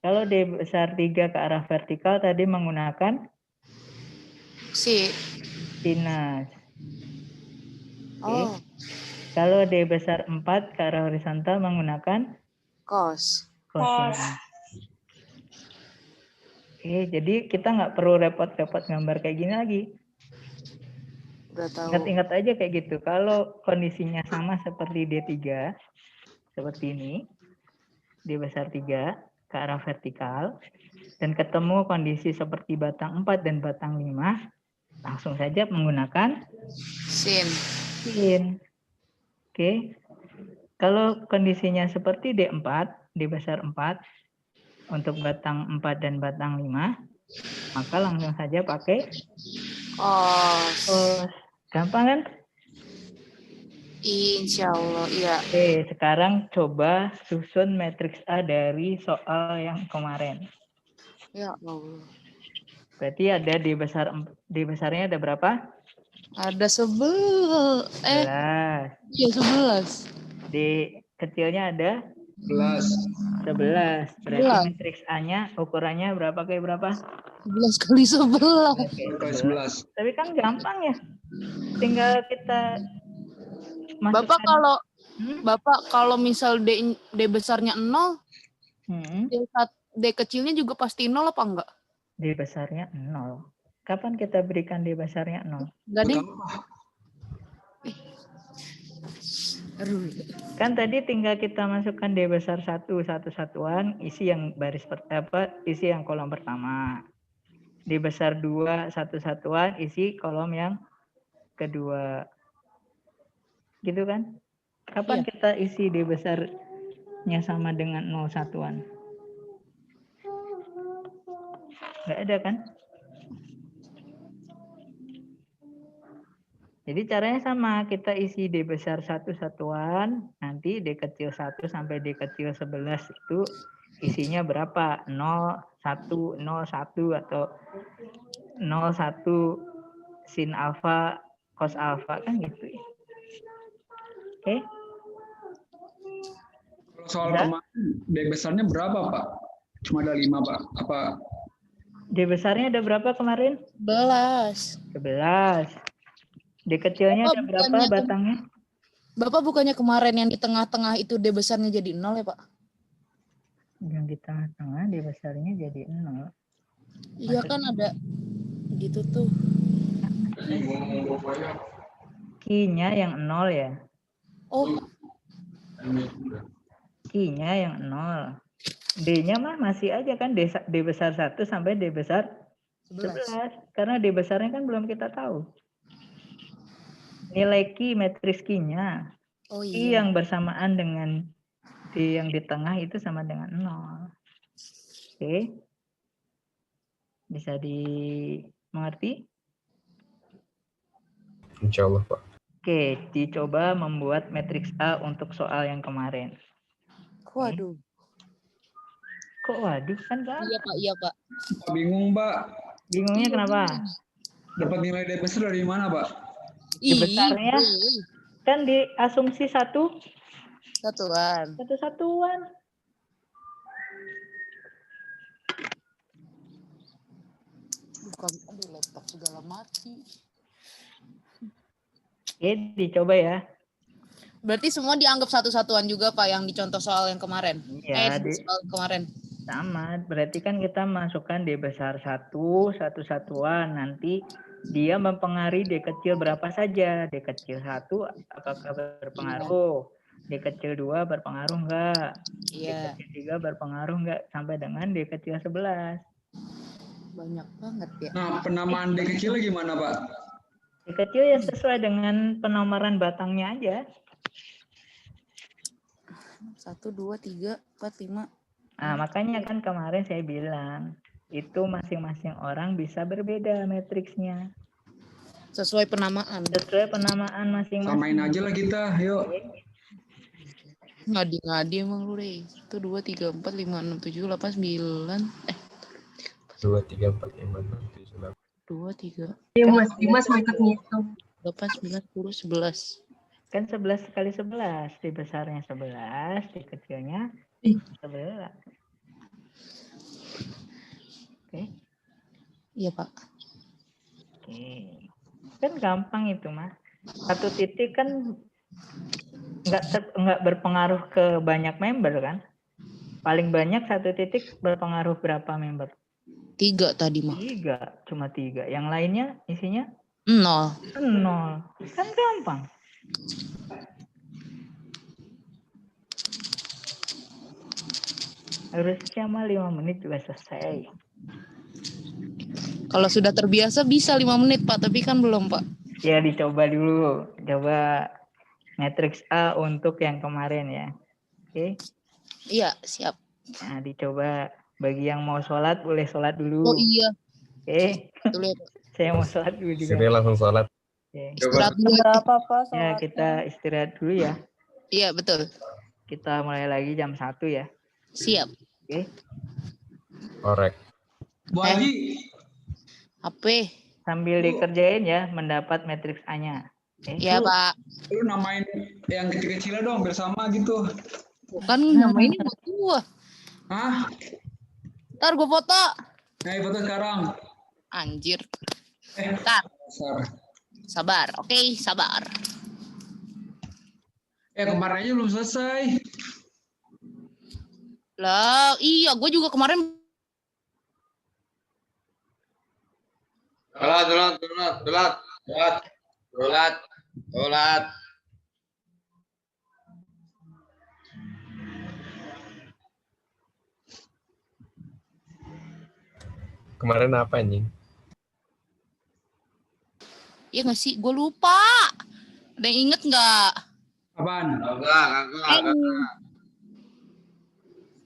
Kalau D besar 3 ke arah vertikal tadi menggunakan sinus. Oh. Kalau D besar 4 ke arah horizontal menggunakan Cos. cosinus. Oke, jadi kita nggak perlu repot-repot gambar kayak gini lagi. Udah tahu. Ingat-ingat aja kayak gitu. Kalau kondisinya sama seperti D3, seperti ini, D besar 3 ke arah vertikal, dan ketemu kondisi seperti batang 4 dan batang 5, langsung saja menggunakan Sin. sin. Oke. Kalau kondisinya seperti D4, D besar 4, untuk batang 4 dan batang 5, maka langsung saja pakai Cos. cos. Gampang kan? Insya Allah, iya. Oke, sekarang coba susun matriks A dari soal yang kemarin. Ya Allah. Berarti ada D besarnya ada berapa? Ada 11. iya 11. D kecilnya ada 11. 11. Berarti 11. matriks A-nya ukurannya berapa kali berapa? 11 kali 11. 11 Kali kali 11. 11. Tapi kan gampang ya. Tinggal kita Bapak masukkan. kalau misal D besarnya 0, Hmm, D kecilnya juga pasti 0 apa enggak? D besarnya 0. Kapan kita berikan D besarnya 0? Enggak deh. Kan tadi tinggal kita masukkan D besar 1 satu satuan, isi yang isi yang kolom pertama. D besar 2 satu satuan, isi kolom yang kedua. Gitu kan? Kapan kita isi D besarnya sama dengan 0 satuan? Nggak ada kan? Jadi caranya sama, kita isi D besar 1 satuan, nanti D kecil 1 sampai D kecil 11 itu isinya berapa? 0, 1, 0, 1 atau 0, 1 sin alfa, cos alfa, kan gitu ya. Oke. Kalau soal kemarin, D besarnya berapa, Pak? Cuma ada 5, Pak. Apa? D besarnya ada berapa kemarin? 11. 11. D kecilnya ada berapa batangnya? Bapak bukannya kemarin yang di tengah-tengah itu D besarnya jadi 0 ya, Pak? Yang di tengah-tengah D besarnya jadi 0. Iya kan ada gitu tuh. Q-nya yang 0 ya? Oh, Q-nya yang 0. D-nya mah masih aja kan D besar 1 sampai D besar 11. Karena D besarnya kan belum kita tahu. Nilai Q, matriks Q-nya. oh Q iya. yang bersamaan dengan D yang di tengah itu sama dengan 0. Oke. Bisa dimengerti? Insya Allah, Pak. Oke, dicoba membuat matriks A untuk soal yang kemarin. Waduh. Kok waduh kan Pak? Iya, Pak. Bingung, Pak. Bingungnya kenapa? Dapat nilai D besar dari mana, Pak? D besarnya kan di asumsi satuan. Bukan, aduh laptop segala mati. Oke, dicoba ya. Berarti semua dianggap satu-satuan juga, Pak, yang dicontoh soal yang kemarin? Iya, Soal kemarin. sama. Berarti kan kita masukkan D besar 1, satu satuan. Nanti dia mempengaruhi D kecil berapa saja. D kecil 1 apakah berpengaruh? D kecil 2 berpengaruh enggak? Iya. D kecil 3 berpengaruh enggak? Sampai dengan D kecil 11. Banyak banget ya. Nah, penamaan D kecil gimana, Pak? D kecil ya sesuai dengan penomoran batangnya aja. 1, 2, 3, 4, 5. Nah, makanya kan kemarin saya bilang, itu masing-masing orang bisa berbeda matriksnya. Sesuai penamaan. Sesuai penamaan masing-masing. Samain aja lah kita, yuk. Ngadi emang lu deh. 1, 2, 3, 4, 5, 6, 7, 8, 9. 2, 3, 4, 5, 6, 7, 8. 2, 3. Dimas mau ikut ngitung. 8, 9, 10, 11. Kan 11 kali 11. D besarnya 11, D kecilnya 11. Oke. Iya, Pak. Oke. Kan gampang itu, Mas. Satu titik kan nggak berpengaruh ke banyak member kan? Paling banyak satu titik berpengaruh berapa member? 3 tadi mah. 3, cuma 3. Yang lainnya isinya 0. 0. Kan gampang. Harusnya mah 5 menit juga selesai. Kalau sudah terbiasa bisa 5 menit, Pak. Tapi kan belum, Pak. Ya dicoba dulu. Coba matriks A untuk yang kemarin ya. Oke. Iya, siap. Nah, dicoba. Bagi yang mau sholat, boleh sholat Oh dulu. iya. Oke. Betul ya, Pak. Saya mau sholat dulu juga. Sini langsung sholat. Oke. Istirahat dulu. Berapa Pak Ya, sholatnya? kita istirahat dulu ya. Iya, betul. Kita mulai lagi jam 1 ya. Siap. Oke. Korek. Bu Haji, Sambil Bu, dikerjain ya, mendapat matriks A-nya. Oke. Iya, Lu- Pak. lu namain yang kecil-kecilnya dong bersama gitu. Bukan nama ini buat gua. Hah? Ntar gua foto. Nah, foto sekarang. Anjir. Eh, Ntar. dasar. Sabar. Oke, sabar. Kemarin aja belum selesai. Lah, iya, gua juga kemarin. Sholat. Kemarin apa anjing? Iya nggak sih? Gua lupa. Ada yang inget nggak? Apaan? Kagak.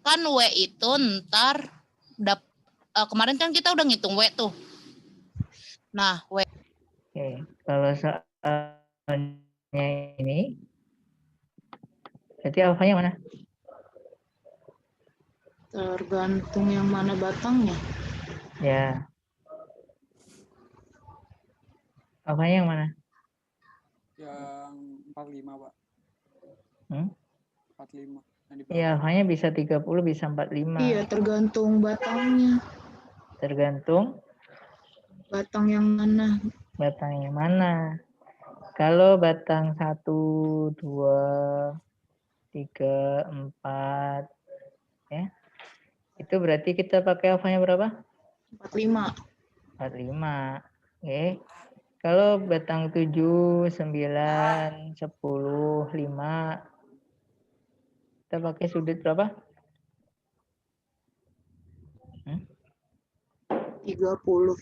Kan W itu ntar kemarin kan kita udah ngitung W tuh. Nah, W Oke. Kalau soalnya ini, berarti alfanya mana? tergantung yang mana batangnya. Ya. Alfanya yang mana? Yang 45, Pak. Hmm? 45. Yang di Ya, alfanya bisa 30, bisa 45. Iya, tergantung batangnya. Tergantung Batang yang mana? batang yang mana. Kalau batang 1, 2, 3, 4, ya, itu berarti kita pakai alfanya berapa? 45. 45. Oke. Kalau batang 7, 9, 10, 5, kita pakai sudut berapa? 30.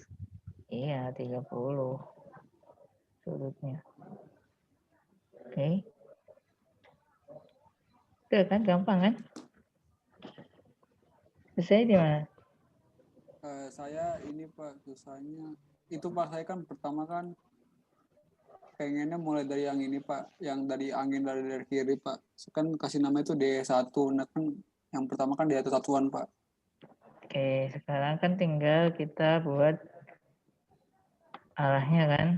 Iya, 30 sudutnya. Oke. Udah kan, gampang kan? Selesai di mana? saya ini Pak, susahnya itu Pak, saya kan pertama kan pengennya mulai dari yang ini Pak, yang dari angin dari kiri Pak. Kan kasih nama itu D1. Nah kan yang pertama kan di atas satuan Pak. Oke, sekarang kan tinggal kita buat arahnya kan.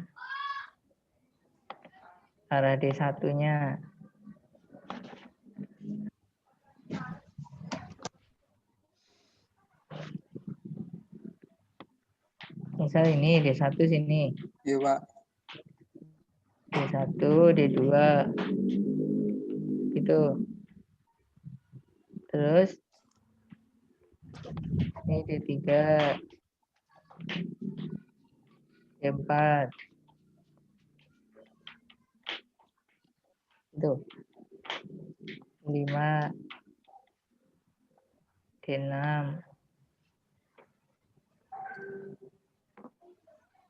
Arah D1-nya. Misal ini D1 sini. Iya Pak. D1, D2. Gitu. Terus ini D3. D4. Itu. 5. D6.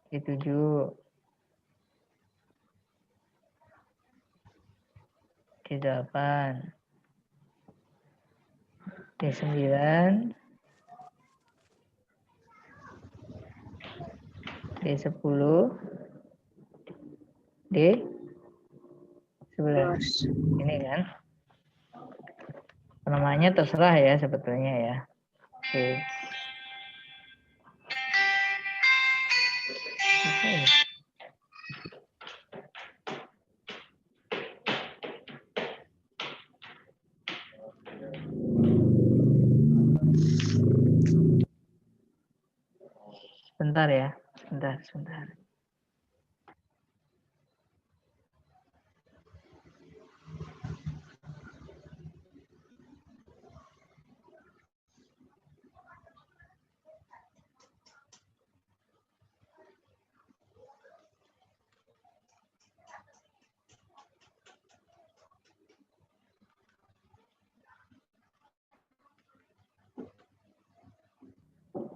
D7. D8. D9. D10. D11. Ini kan. Namanya terserah ya sebetulnya ya. Oke. Oke. Sebentar ya. Sebentar.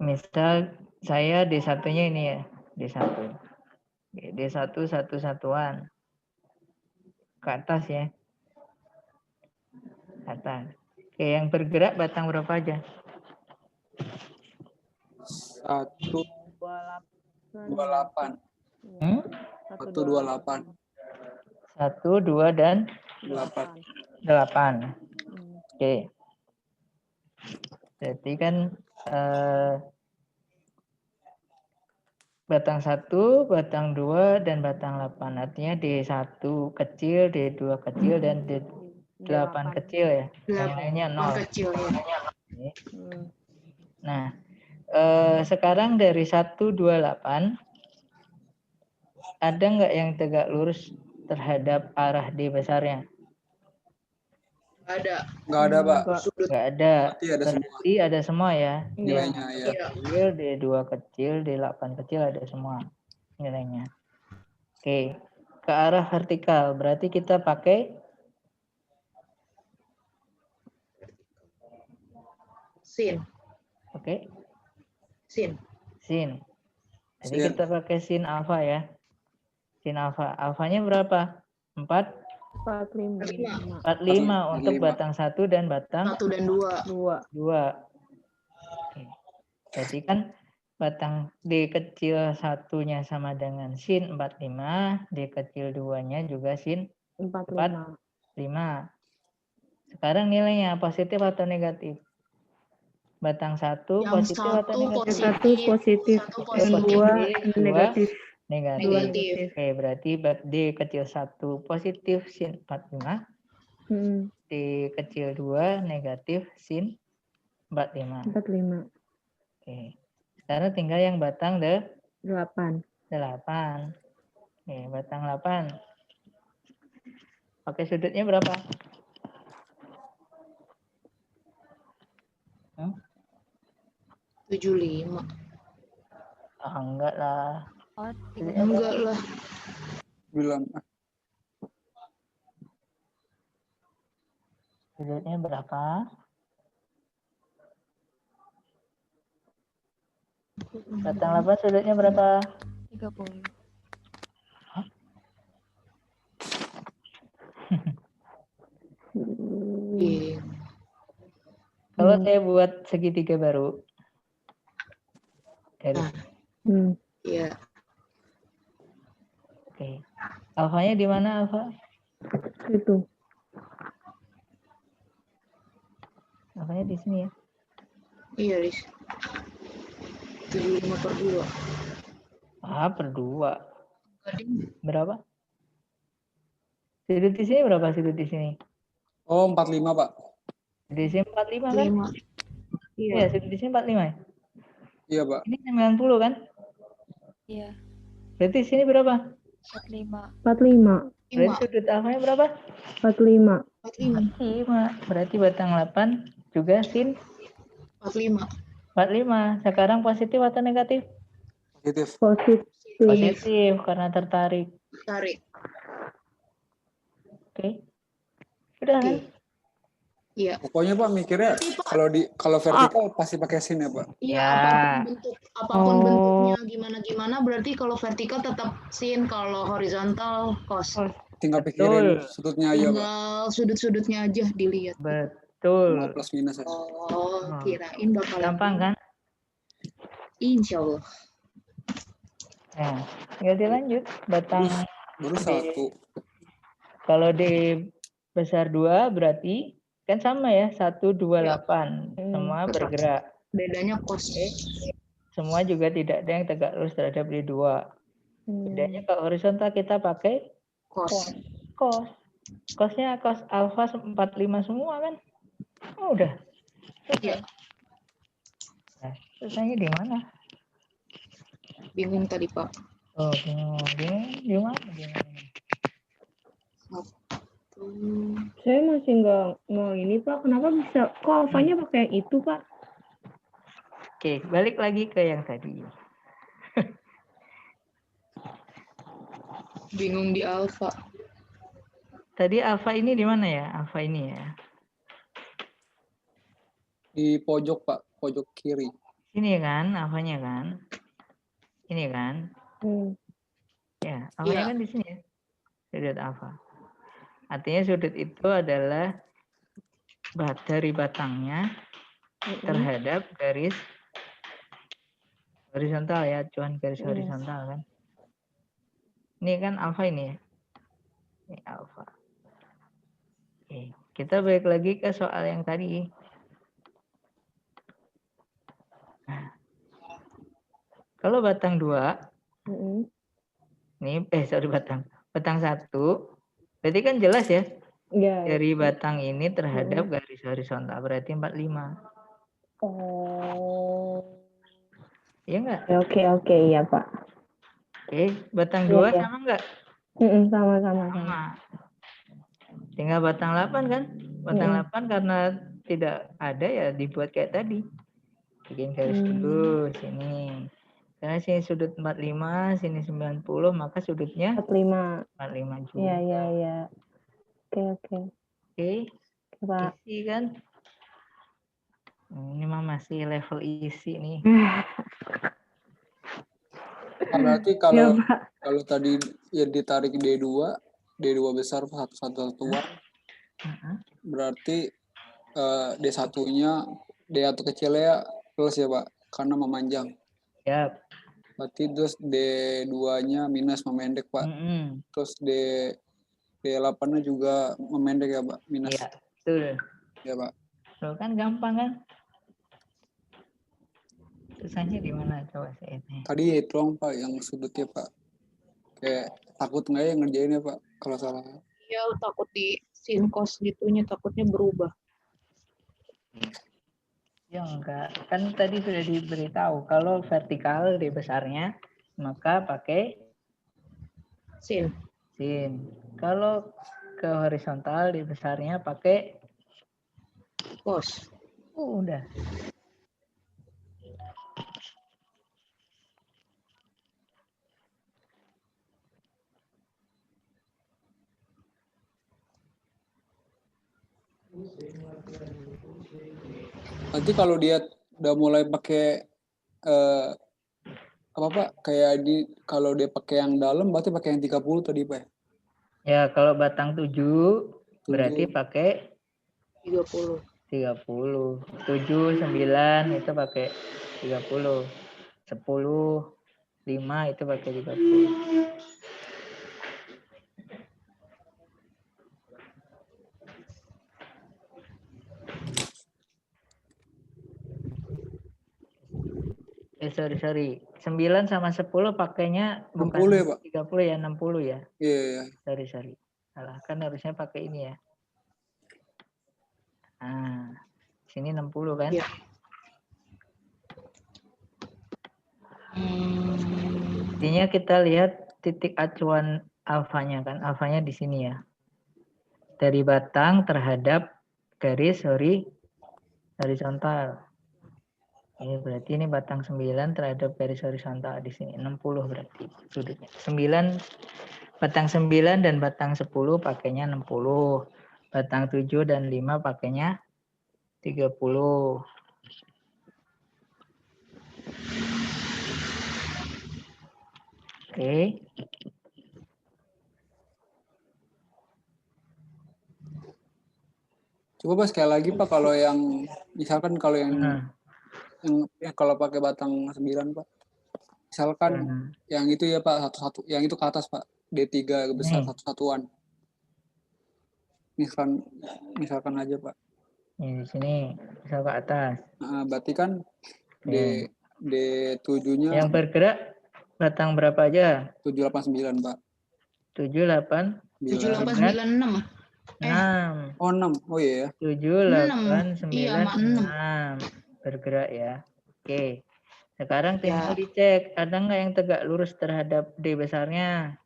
misal saya D1-nya ini ya, D1. D1 satu satuan. Ke atas ya. Atas. Oke, yang bergerak batang berapa aja? 128. Hmm? 128. 1, 2, dan 8. 8. Oke. Berarti kan batang 1, batang 2, dan batang 8. Artinya D1 kecil, D2 kecil, dan D8 kecil ya. Yang lainnya 0. Kecil ya. Oke. Nah, sekarang dari 128, ada nggak yang tegak lurus terhadap arah D besarnya? Nggak ada, Pak. Nggak ada. Berarti ada semua Berarti ada semua ya. nilainya ya. Kecil, D2 kecil, D8 kecil ada semua nilainya. Oke. Ke arah vertikal. Berarti kita pakai Sin. Oke. Sin. Sin. Jadi Sin. kita pakai sin alfa ya. Sin alfa. Alfanya berapa? 4? 45. 45 untuk 45. batang 1 dan batang 1 dan 2. 2. Oke. Jadi kan batang D kecil 1-nya sama dengan sin 45, D kecil 2-nya juga sin 45. Sekarang nilainya positif atau negatif? Batang 1 Yang positif atau negatif? Satu positif, yang dua negatif. Negatif. Oke, berarti D kecil 1 positif sin 45, D kecil 2 negatif sin 45. 45. Oke. Sekarang tinggal yang batang 8. 8. Oke, batang 8. Oke, sudutnya berapa? 75. Enggak lah. Enggak lah. Bilang Sudutnya berapa? Batang 8 sudutnya berapa? 30. Iya. Kalau saya buat segitiga baru. Iya. Oke. Alfanya di mana alfa? Itu. Alfanya di sini ya. Iya, Riz. 75/2. Per 2. Berapa? Sudut di sini berapa sudut di sini? Oh, 45, Pak. Di sini 45 kan? 5. Iya, sudut di sini 45 ya? Iya, Pak. Ini 90 kan? Iya. Berarti sini berapa? 45. Berarti sudut alfanya berapa? 45. 45. Berarti batang 8 juga sin 45. 45. Sekarang positif atau negatif? Positif. Positif karena tertarik. Tarik. Oke. Udah kan? Iya. Pokoknya Pak mikirnya kalau vertikal pasti pakai sin ya, Pak. Iya, apapun bentuknya gimana berarti kalau vertikal tetap sin, kalau horizontal cos. Tinggal pikirin sudutnya aja, Pak. Tinggal sudut-sudutnya aja dilihat. Betul. Plus minus aja. Oh, kirain bakal Gampang kan? Insya Allah. Nah, tinggal dilanjut. Batang Baru 1. kalau D besar 2 berarti kan sama ya, 128. Semua bergerak. Bedanya cos. Semua juga tidak ada yang tegak lurus terhadap D2. Bedanya kalau horizontal kita pakai Cos. Cosnya cos alfa 45 semua kan? Oh, udah. Iya. Nah, susahnya di mana? Bingung tadi, Pak. Oh, bingung. Gimana? Saya masih nggak ini Pak, kenapa bisa kok alfanya pakai yang itu Pak? Oke, balik lagi ke yang tadi. Bingung di alfa. Tadi alfa ini di mana ya? Alfa ini ya. Di pojok, Pak. Pojok kiri. Sini kan alfanya kan. Ini kan. Ya, alfanya Iya. kan di sini ya. Sudut alfa. Artinya sudut itu adalah dari batangnya terhadap garis horizontal ya, cuman garis horizontal kan. Ini kan alfa ini ya. Ini alfa. Oke, kita balik lagi ke soal yang tadi. Nah, kalau batang 2, ini batang 1, berarti kan jelas ya. Ya. Dari batang ini terhadap garis horizontal berarti 45. Oh. Iya enggak? Oke, iya Pak. Oke, batang Iya, 2 iya. sama enggak? Sama-sama. Sama. Tinggal batang 8 kan? Batang 8 karena tidak ada ya dibuat kayak tadi. Bikin garis dulu sini. Karena sini sudut 45, sini 90, maka sudutnya 45 juga. Iya. Oke. Oke, Pak. isi kan? Ini mah masih level isi nih. Nah, berarti Ya, kalau Pak. kalau tadi ya ditarik D2 besar satuan, berarti D1-nya D1 kecilnya plus ya Pak, karena memanjang. Siap. Berarti terus D2-nya minus memendek Pak. Terus D8-nya juga memendek ya Pak, minus. Iya, betul. Ya Pak. Tuh kan gampang kan? Susahnya di mana coba saya ini? Tadi itu dong Pak yang sudutnya Pak. Kayak takut nggak ya ngerjainnya Pak kalau salah. Ya takut di sinkos gitunya, takutnya berubah. Ya enggak, kan tadi sudah diberitahu kalau vertikal D besarnya maka pakai Sin. Kalau ke horizontal D besarnya pakai Cos. Udah. Nanti kalau dia udah mulai pakai apa Pak? Kayak kalau dia pakai yang dalam berarti pakai yang 30 tadi Pak. Ya, kalau batang 7 berarti pakai 30. 30. 7, 9 itu pakai 30. 10, 5 itu pakai 30. Sorry. 9 sama 10 pakainya bukan 60 ya, Pak? 30 ya, 60 ya. Iya. Sorry. Salah, kan harusnya pakai ini ya. Nah, sini 60 kan? Iya. Intinya kita lihat titik acuan alfanya kan. Alfanya di sini ya. Dari batang terhadap garis horizontal. Ini berarti ini batang 9 terhadap garis horizontal di sini 60 berarti sudutnya. 9 batang 9 dan batang 10 pakainya 60. Batang 7 dan 5 pakainya 30. Oke. Coba Pak sekali lagi Pak kalau yang misalkan kalau yang kalau pakai batang 9 Pak. Misalkan yang itu ya Pak satu yang itu ke atas Pak. D3 besar satu-satuan. Misalkan aja Pak. Ini di sini misal ke atas. Nah, berarti kan D7-nya yang bergerak batang berapa aja? 789 Pak. 7896. 6. Oh 6. Oh iya ya. 7, 8, 9, Iya, 6. Bergerak ya. Oke. Sekarang tinggal dicek ada nggak yang tegak lurus terhadap D besarnya?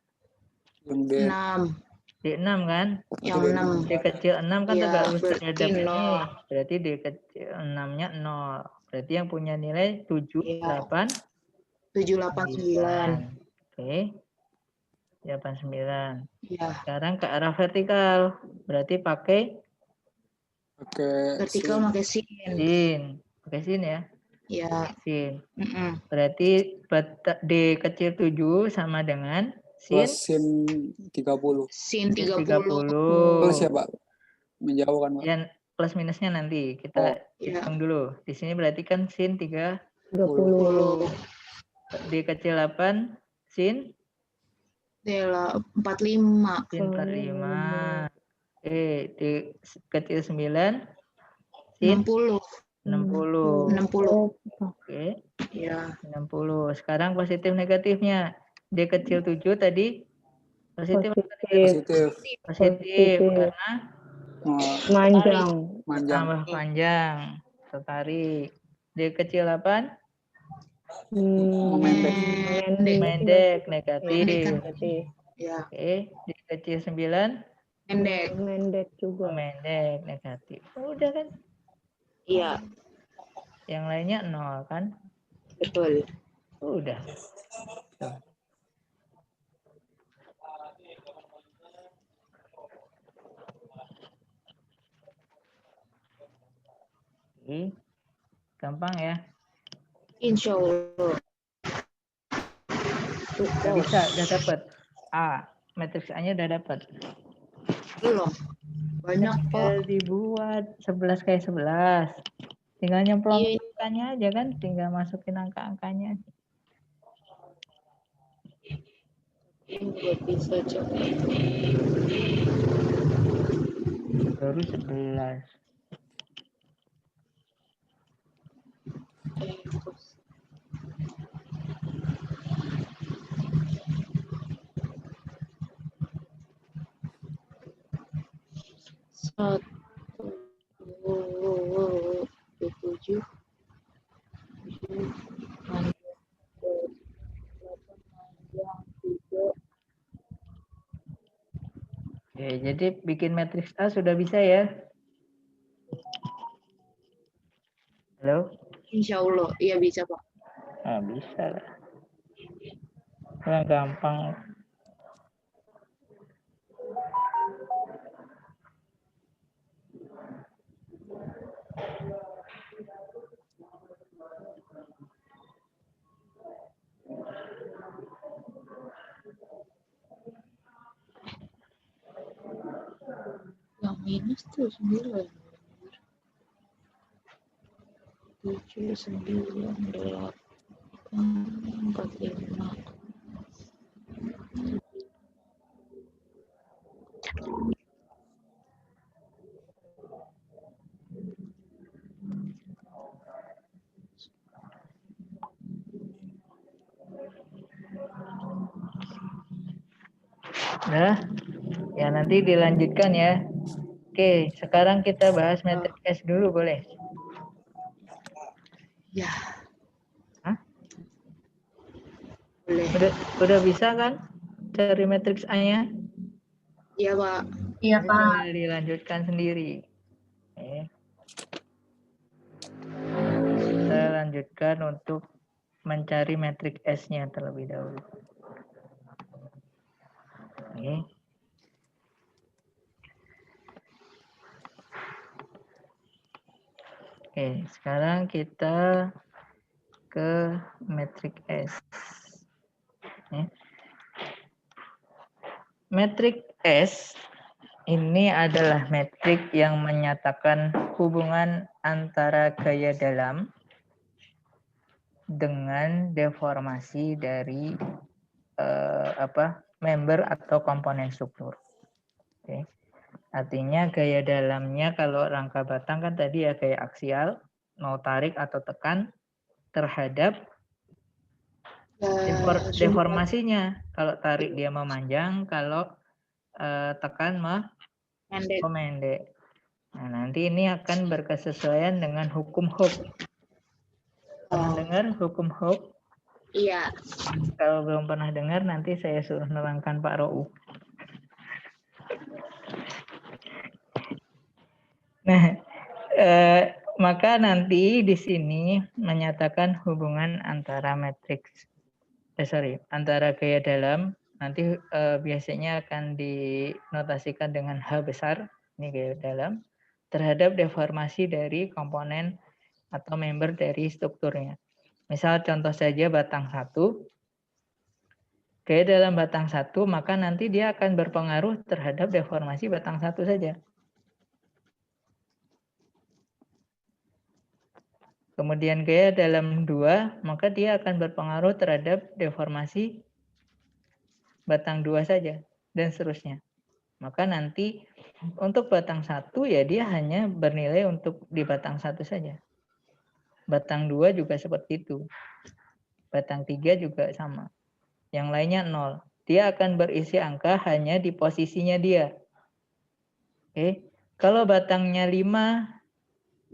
Yang D6 kan? Yang 6. D kecil 6 kan Ya, tegak lurus terhadap ini. 0. Berarti D kecil 6-nya 0. Berarti yang punya nilai 78. 789. Oke. 89. Ya. Sekarang ke arah vertikal. Berarti pakai vertikal pakai sin. Pakai sin ya. Ya. sin. Mm-mm. Berarti D kecil 7 sama dengan sin Plus sin 30. Sin sin 30. 30. Plus ya Pak? Menjauh kan Pak? Ya, plus minusnya nanti kita Ya. hitung dulu. Di sini berarti kan sin 30. 30. D kecil 8 sin Dela 45. sin 45. D kecil 9 sin 60. 60. 60. Oke, Ya. 60. Sekarang positif negatifnya. D kecil 7 tadi positif atau negatif? Positif. Positif. Positif Positif. karena Nah, Manjang. manjang. tambah panjang. Tertarik. D kecil 8 Memendek. pendek negatif. Negatif. Ya. Oke, D kecil 9 Pendek. Pendek juga. pendek negatif. Udah kan? Iya, Yang lainnya 0 kan? betul. Udah. Tuh. Oke. Gampang ya. Insya Allah. Udah bisa, udah dapat. A, matriks A-nya udah dapat. Belum. Banyak kok. Tinggal dibuat 11 kayak 11. Tinggal nyemplung Iya. angkanya aja kan, tinggal masukin angka-angkanya. Nggak bisa coba. Baru 11. Satu, tujuh, Oke, jadi bikin matriks A sudah bisa ya? Halo? Insya Allah, iya bisa Pak. Ah, bisa lah. Yang gampang. Yang minus tuh 9. 7, 9, 8, 45. Nah, ya nanti dilanjutkan ya. Oke, sekarang kita bahas matriks S dulu boleh? Ya. Hah? Boleh. Udah bisa kan cari matriks A-nya? Iya Pak. Iya, Pak. Tinggal dilanjutkan sendiri. Oke. Kita lanjutkan untuk mencari matriks S-nya terlebih dahulu. Oke. Oke, sekarang kita ke matriks S. Oke. Matriks S ini adalah metrik yang menyatakan hubungan antara gaya dalam dengan deformasi dari member atau komponen struktur. Oke. Artinya gaya dalamnya kalau rangka batang kan tadi ya gaya aksial, mau tarik atau tekan terhadap deformasinya. Kalau tarik dia memanjang, kalau tekan memendek. Nah, nanti ini akan berkesesuaian dengan hukum Hooke. Pernah dengar hukum Hooke? Iya. Kalau belum pernah dengar, nanti saya suruh nerangkan Pak Rou. Nah, maka nanti di sini menyatakan hubungan antara matriks, antara gaya dalam, nanti biasanya akan dinotasikan dengan H besar, ini gaya dalam, terhadap deformasi dari komponen atau member dari strukturnya. Misal contoh saja batang 1. Gaya dalam batang 1, maka nanti dia akan berpengaruh terhadap deformasi batang 1 saja. Kemudian gaya dalam 2, maka dia akan berpengaruh terhadap deformasi batang 2 saja, dan seterusnya. Maka nanti untuk batang 1 ya dia hanya bernilai untuk di batang 1 saja. Batang 2 juga seperti itu. Batang 3 juga sama. Yang lainnya 0. Dia akan berisi angka hanya di posisinya dia. Oke. Kalau batangnya 5,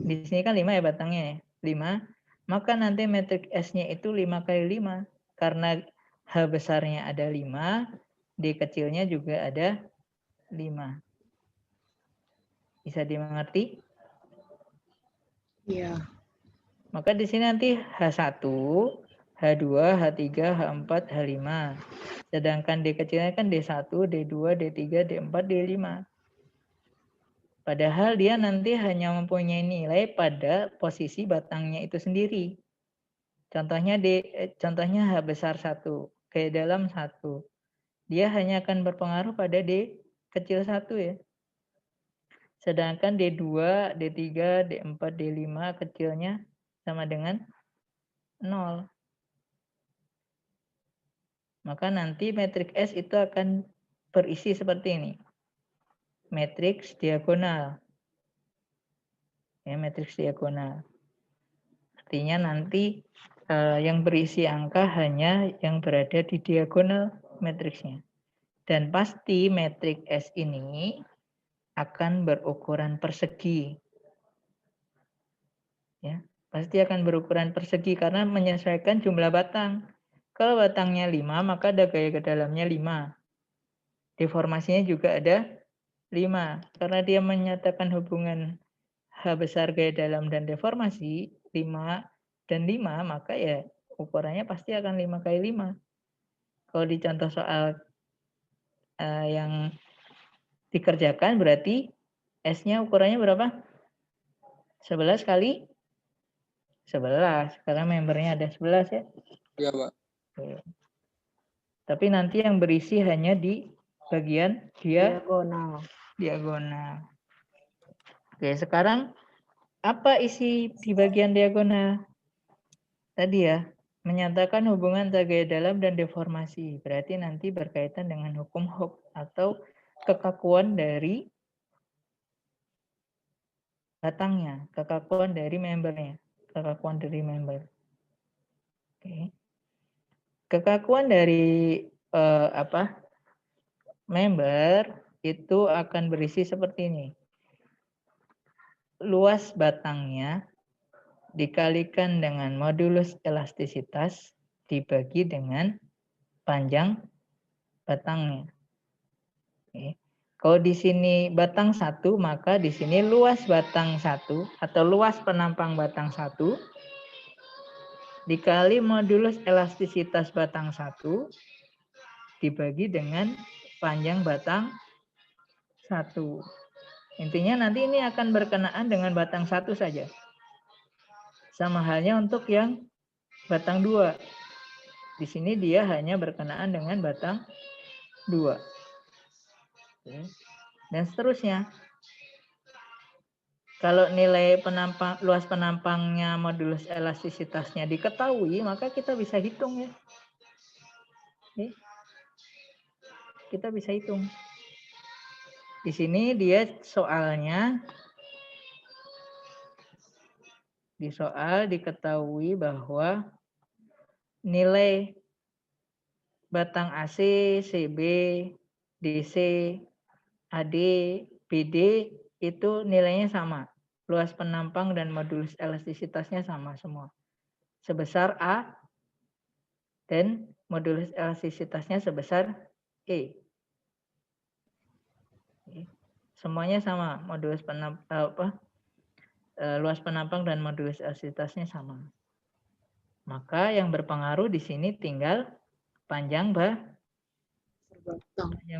di sini kan 5 ya batangnya ya. 5, maka nanti matriks S-nya itu 5 kali 5. Karena H besarnya ada 5, D kecilnya juga ada 5. Bisa dimengerti? Iya. Maka di sini nanti H1, H2, H3, H4, H5. Sedangkan D kecilnya kan D1, D2, D3, D4, D5. Padahal dia nanti hanya mempunyai nilai pada posisi batangnya itu sendiri. Contohnya contohnya H besar 1, kayak dalam 1. Dia hanya akan berpengaruh pada D kecil 1 ya. Sedangkan D2, D3, D4, D5 kecilnya sama dengan 0. Maka nanti matriks S itu akan berisi seperti ini. Matriks diagonal. Ya, matriks diagonal. Artinya nanti yang berisi angka hanya yang berada di diagonal matriksnya. Dan pasti matriks S ini akan berukuran persegi. Ya, pasti akan berukuran persegi karena menyesuaikan jumlah batang. Kalau batangnya 5, maka ada gaya ke dalamnya 5. Deformasinya juga ada 5. Karena dia menyatakan hubungan H besar gaya dalam dan deformasi 5 dan 5, maka ya ukurannya pasti akan 5 kali 5. Kalau di contoh soal yang dikerjakan berarti S-nya ukurannya berapa? 11 kali 11. Karena membernya ada 11 ya. Iya, Pak. Oke. Tapi nanti yang berisi hanya di bagian diagonal. Oke, sekarang apa isi di bagian diagonal? Tadi ya, menyatakan hubungan gaya dalam dan deformasi. Berarti nanti berkaitan dengan hukum Hooke atau kekakuan dari batangnya, kekakuan dari membernya, kekakuan dari member. Oke. Kekakuan dari member itu akan berisi seperti ini. Luas batangnya dikalikan dengan modulus elastisitas dibagi dengan panjang batangnya. Oke. Kalau di sini batang 1, maka di sini luas batang 1 atau luas penampang batang 1 dikali modulus elastisitas batang 1 dibagi dengan panjang batang 1. Intinya nanti ini akan berkenaan dengan batang 1 saja. Sama halnya untuk yang batang 2. Di sini dia hanya berkenaan dengan batang 2. Dan seterusnya. Kalau nilai luas penampangnya modulus elastisitasnya diketahui, maka kita bisa hitung ya. Oke. Kita bisa hitung. Di sini dia soalnya di soal diketahui bahwa nilai batang AC, CB, DC, AD, BD itu nilainya sama. Luas penampang dan modulus elastisitasnya sama semua. Sebesar A dan modulus elastisitasnya sebesar E. Semuanya sama, modulus luas penampang dan modulus elastisitasnya sama. Maka yang berpengaruh di sini tinggal panjang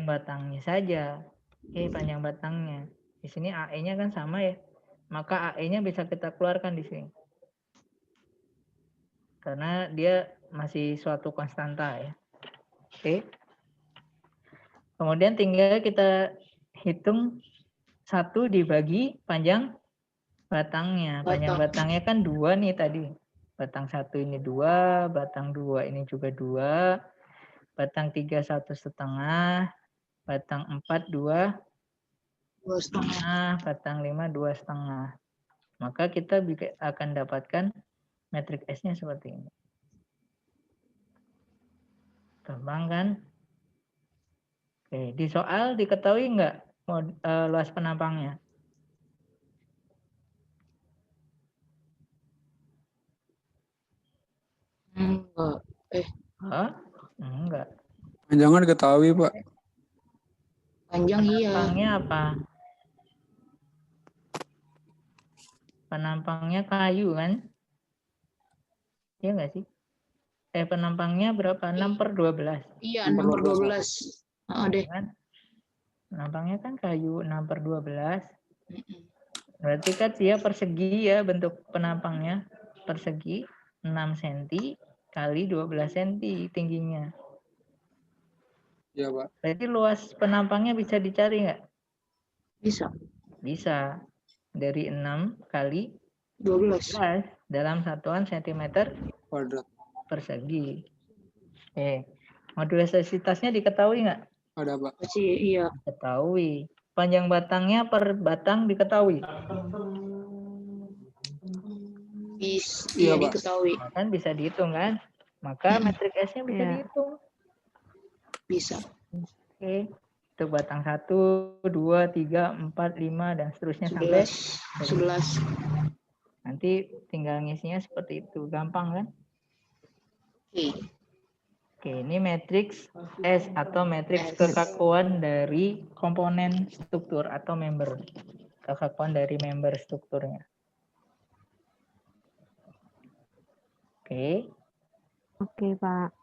batangnya saja. Oke, panjang batangnya. Di sini AE-nya kan sama ya. Maka AE-nya bisa kita keluarkan di sini. karena dia masih suatu konstanta ya. Oke. Kemudian tinggal kita hitung 1 dibagi panjang batangnya. Panjang batangnya kan 2 nih tadi. Batang 1 ini 2, batang 2 ini juga 2, batang 3 1,5, batang 4 2,5, batang 5 2,5. Maka kita akan dapatkan metrik S-nya seperti ini. Gampang kan? Oke, di soal diketahui nggak luas penampangnya? Enggak. Hah? Enggak. Jangan diketahui, Pak. Panjang iya. Penampangnya apa? Penampangnya kayu kan? Iya nggak sih? Penampangnya berapa? 6/12. Iya, 6/12. Deh. Kan? Penampangnya kan kayu 6/12. Berarti kan dia persegi ya bentuk penampangnya. Persegi 6 cm kali 12 cm tingginya. Iya, Pak. Berarti luas penampangnya bisa dicari nggak? Bisa. Bisa. Dari 6 kali 12. dalam satuan centimeter Kuadrat. persegi. Modulasitasnya diketahui nggak? Ada, Pak. Iya. Diketahui. Panjang batangnya per batang diketahui. Iya, Pak. diketahui. Nah, kan bisa dihitung kan? Maka metrik S-nya bisa dihitung. Bisa. Oke. Untuk batang 1, 2, 3, 4, 5 dan seterusnya sampai 11. nanti tinggal ngisinya seperti itu. Gampang kan? Oke, ini matriks S atau matriks kekakuan dari komponen struktur atau member. Kekakuan dari member strukturnya. Oke. Oke, Pak.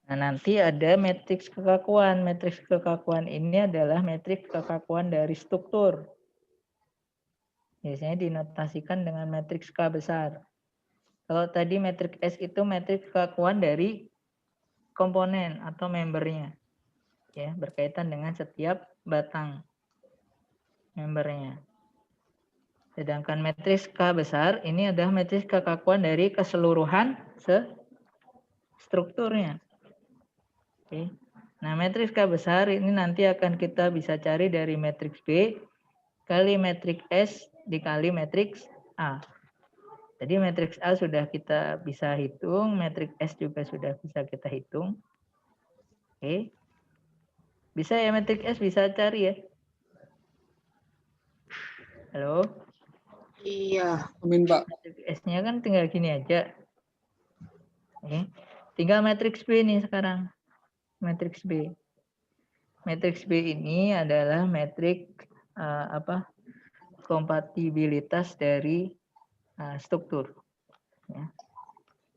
Nah, nanti ada matriks kekakuan. Matriks kekakuan ini adalah matriks kekakuan dari struktur. Biasanya dinotasikan dengan matriks K besar. Kalau tadi matriks S itu matriks kekakuan dari komponen atau membernya. Ya, berkaitan dengan setiap batang membernya. Sedangkan matriks K besar ini adalah matriks kekakuan dari keseluruhan strukturnya. Oke. Nah, matriks K besar ini nanti akan kita bisa cari dari matriks B kali matriks S dikali matriks A. Jadi matriks A sudah kita bisa hitung, matriks S juga sudah bisa kita hitung. Oke. Bisa ya matriks S bisa cari ya? Halo? Iya. Amin, Pak. Matriks S-nya kan tinggal gini aja. Oke. Tinggal matriks B nih sekarang. Matriks B. Matriks B ini adalah matriks kompatibilitas dari struktur. Ya.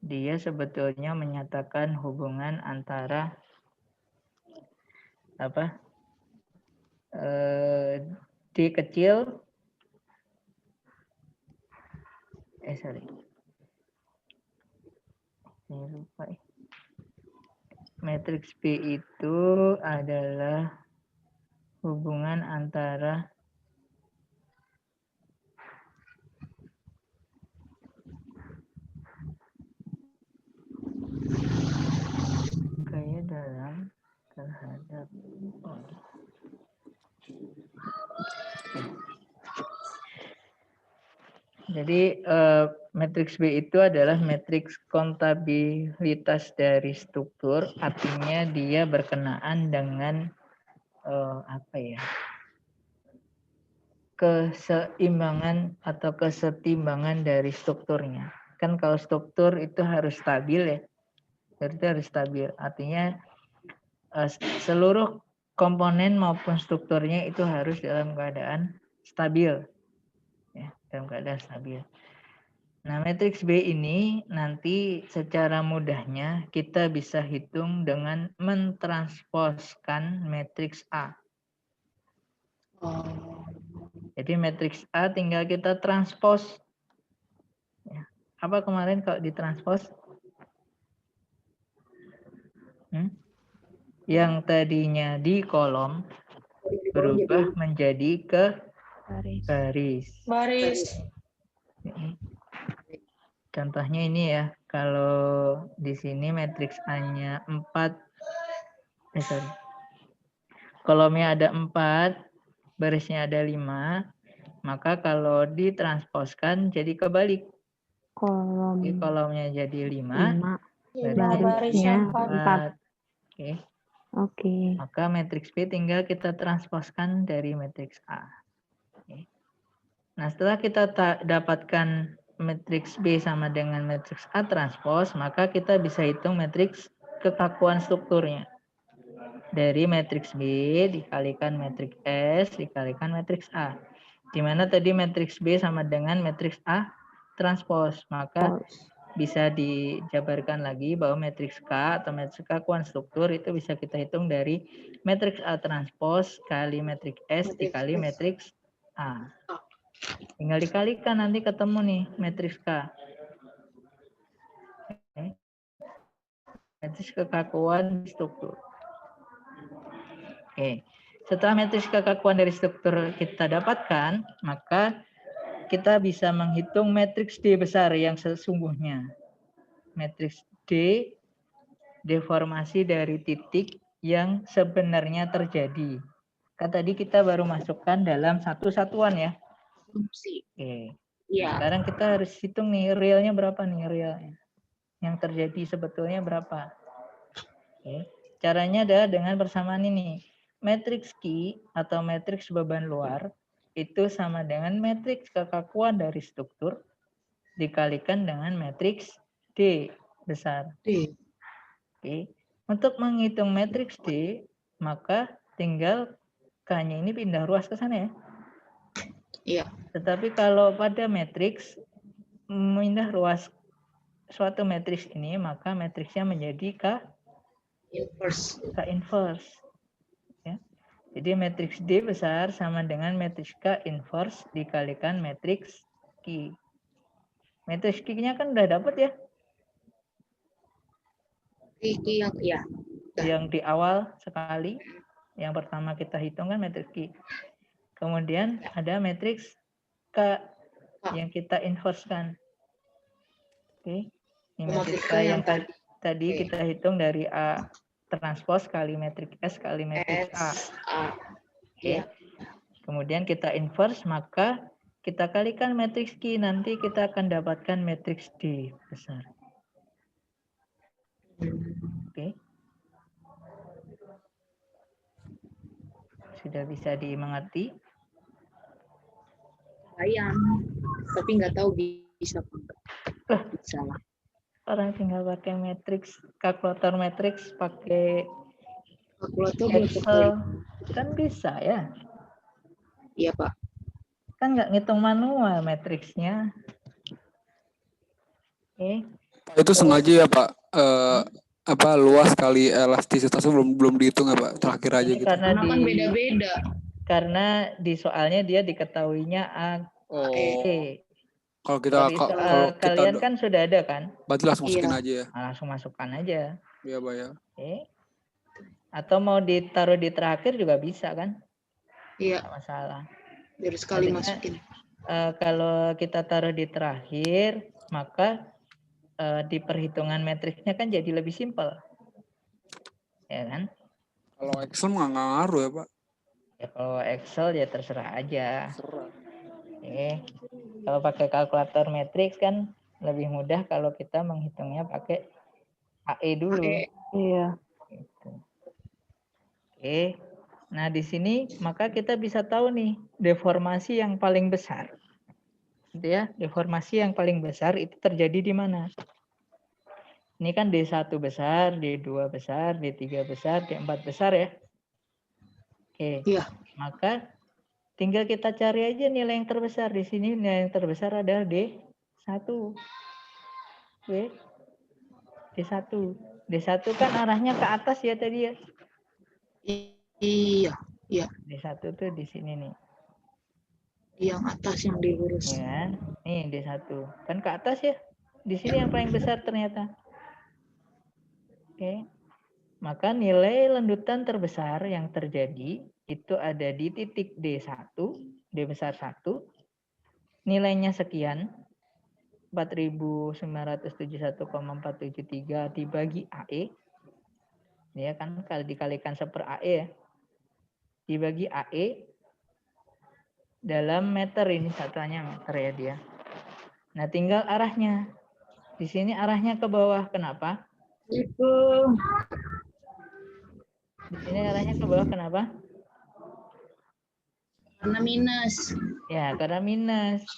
Dia sebetulnya menyatakan hubungan antara D kecil saya lupa. Matriks B itu adalah hubungan antara gaya dalam terhadap Jadi matriks B itu adalah matriks kontabilitas dari struktur, artinya dia berkenaan dengan keseimbangan atau kesetimbangan dari strukturnya. Kan kalau struktur itu harus stabil ya, harus stabil. Artinya seluruh komponen maupun strukturnya itu harus dalam keadaan stabil. Ya, dalam keadaan stabil. Nah, matriks B ini nanti secara mudahnya kita bisa hitung dengan mentransposkan matriks A. Jadi matriks A tinggal kita transpos. Ya. Apa kemarin kalau ditranspos? yang tadinya di kolom berubah menjadi ke baris. Contohnya ini ya, kalau di sini matriks A-nya 4, kolomnya ada 4, barisnya ada 5, maka kalau ditransposkan jadi kebalik. Jadi kolomnya jadi 5, barisnya 4. Oke. Maka matriks B tinggal kita transposkan dari matriks A. Oke. Nah, setelah kita dapatkan matriks B sama dengan matriks A transpos, maka kita bisa hitung matriks kekakuan strukturnya. Dari matriks B dikalikan matriks S dikalikan matriks A. Di mana tadi matriks B sama dengan matriks A transpos, maka bisa dijabarkan lagi bahwa matriks K atau matriks kekakuan struktur itu bisa kita hitung dari matriks A transpos kali matriks S dikali matriks A. Tinggal dikalikan nanti ketemu nih matriks K. Matriks kekakuan struktur. Oke. Setelah matriks kekakuan dari struktur kita dapatkan, maka kita bisa menghitung matriks D besar yang sesungguhnya. Matriks D deformasi dari titik yang sebenarnya terjadi. Kan tadi kita baru masukkan dalam satu satuan ya. Oke. Sekarang kita harus hitung nih realnya berapa nih realnya. Yang terjadi sebetulnya berapa. Oke. Caranya adalah dengan persamaan ini. Matriks Q atau matriks beban luar itu sama dengan matriks kekakuan dari struktur dikalikan dengan matriks D besar. Oke. Untuk menghitung matriks D, maka tinggal K-nya ini pindah ruas ke sana ya. Iya. Tetapi kalau pada matriks pindah ruas suatu matriks ini, maka matriksnya menjadi K inverse. Ya. Jadi matriks D besar sama dengan matriks K inverse dikalikan matriks Q. Matriks Q-nya kan udah dapat ya? Yang di awal sekali, yang pertama kita hitung kan matriks Q. Kemudian ada matriks K yang kita inverse-kan. Oke. Ini matriks K yang tadi kita hitung dari A transpos kali matriks S kali matriks A. Oke. Kemudian kita inverse, maka kita kalikan matriks Q, nanti kita akan dapatkan matriks D besar. Oke. Sudah bisa dimengerti? Sayang, tapi nggak tahu bisa apa enggak. Bisa lah. Orang tinggal pakai matriks, kalkulator matriks, pakai Kalkulator Excel, kan bisa ya? Iya Pak. Kan nggak ngitung manual matriksnya. Oke. Itu sengaja ya Pak, luas kali elastisitasnya belum dihitung ya Pak, terakhir aja gitu. Karena kan beda-beda. Karena di soalnya dia diketahuinya A. Kalau kita kalian kan sudah ada kan? Berarti langsung masukin aja ya. Langsung masukkan aja. Iya Pak ya. Oke. Atau mau ditaruh di terakhir juga bisa kan? Iya. Nggak masalah. Biar sekali artinya, masukin. Kalau kita taruh di terakhir, maka di perhitungan matriksnya kan jadi lebih simpel. Ya kan? Kalau Excel nggak ngaruh ya Pak? Ya kalau Excel ya terserah aja. Oke. Kalau pakai kalkulator matriks kan lebih mudah kalau kita menghitungnya pakai AE dulu. Iya. Gitu. Oke. Nah, di sini maka kita bisa tahu nih deformasi yang paling besar. Gitu ya, deformasi yang paling besar itu terjadi di mana? Ini kan D1 besar, D2 besar, D3 besar, D4 besar ya. Oke. Iya. Maka tinggal kita cari aja nilai yang terbesar. Di sini nilai yang terbesar adalah D1. Oke. D1. D1 kan arahnya ke atas ya tadi ya. Iya. Iya. D1 tuh di sini nih. Yang atas yang dilurus. Ya, nih D1. Kan ke atas ya. Di sini yang paling besar ternyata. Oke. maka nilai lendutan terbesar yang terjadi itu ada di titik D1, D besar 1, nilainya sekian, 4.971,473 dibagi AE, ya kan, kalau dikalikan 1/AE ya, dibagi AE dalam meter, ini satuannya meter ya dia. Nah, tinggal arahnya. Di sini arahnya ke bawah. Kenapa? Itu. Di sini arahnya ke bawah. Kenapa? Karena minus. Ya, karena minus.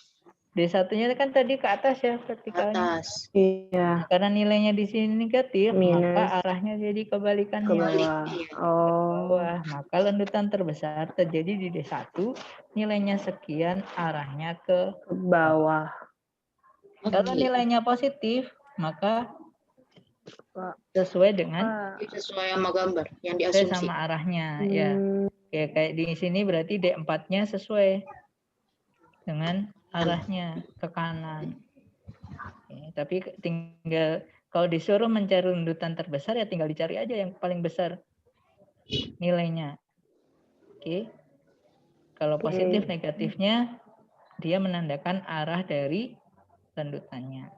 D1-nya kan tadi ke atas ya vertikalnya. Atas. Iya, Nah, karena nilainya di sini negatif, Minus. maka arahnya jadi ke kebalikannya. bawah. Oh, Bawah. Maka lendutan terbesar terjadi di D1, nilainya sekian, arahnya ke ke bawah. kalau Oke. nilainya positif, maka Pak. sesuai dengan Sesuai sama gambar yang sesuai diasumsi. sama arahnya ya. Kayak di sini berarti D4-nya sesuai dengan arahnya ke kanan. Oke, tapi tinggal kalau disuruh mencari lendutan terbesar ya tinggal dicari aja yang paling besar nilainya. Oke. Kalau positif negatifnya dia menandakan arah dari lendutannya.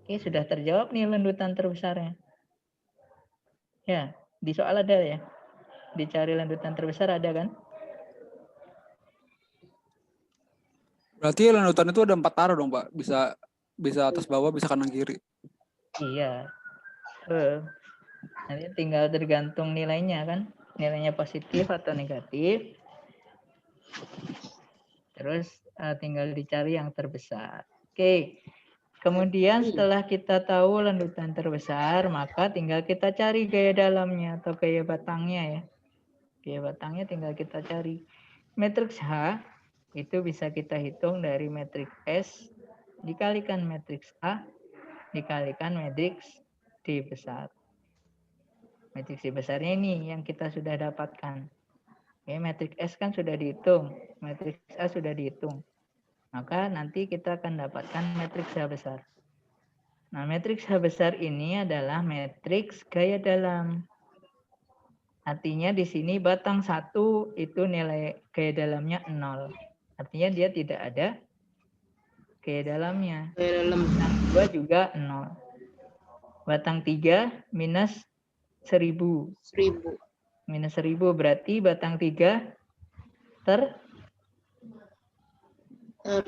Oke, sudah terjawab nih lendutan terbesarnya. Ya, di soal ada ya. Dicari lendutan terbesar ada kan? Berarti lendutan itu ada 4 arah dong, Pak. Bisa atas bawah, bisa kanan kiri. Iya. Nanti tinggal tergantung nilainya kan. Nilainya positif atau negatif. Terus tinggal dicari yang terbesar. Oke. Kemudian setelah kita tahu lendutan terbesar, maka tinggal kita cari gaya dalamnya atau gaya batangnya ya. Gaya batangnya tinggal kita cari. Matriks H itu bisa kita hitung dari matriks S dikalikan matriks A dikalikan matriks D besar. Matriks D besarnya ini yang kita sudah dapatkan. Oke, matriks S kan sudah dihitung, matriks A sudah dihitung. Maka nanti kita akan dapatkan matriks H besar. Nah, matriks H besar ini adalah matriks gaya dalam. Artinya di sini batang 1 itu nilai gaya dalamnya 0. Artinya dia tidak ada gaya dalamnya. Gaya dalam. Batang 2 juga 0. Batang 3 minus 1000. 1000. Minus 1000 berarti batang 3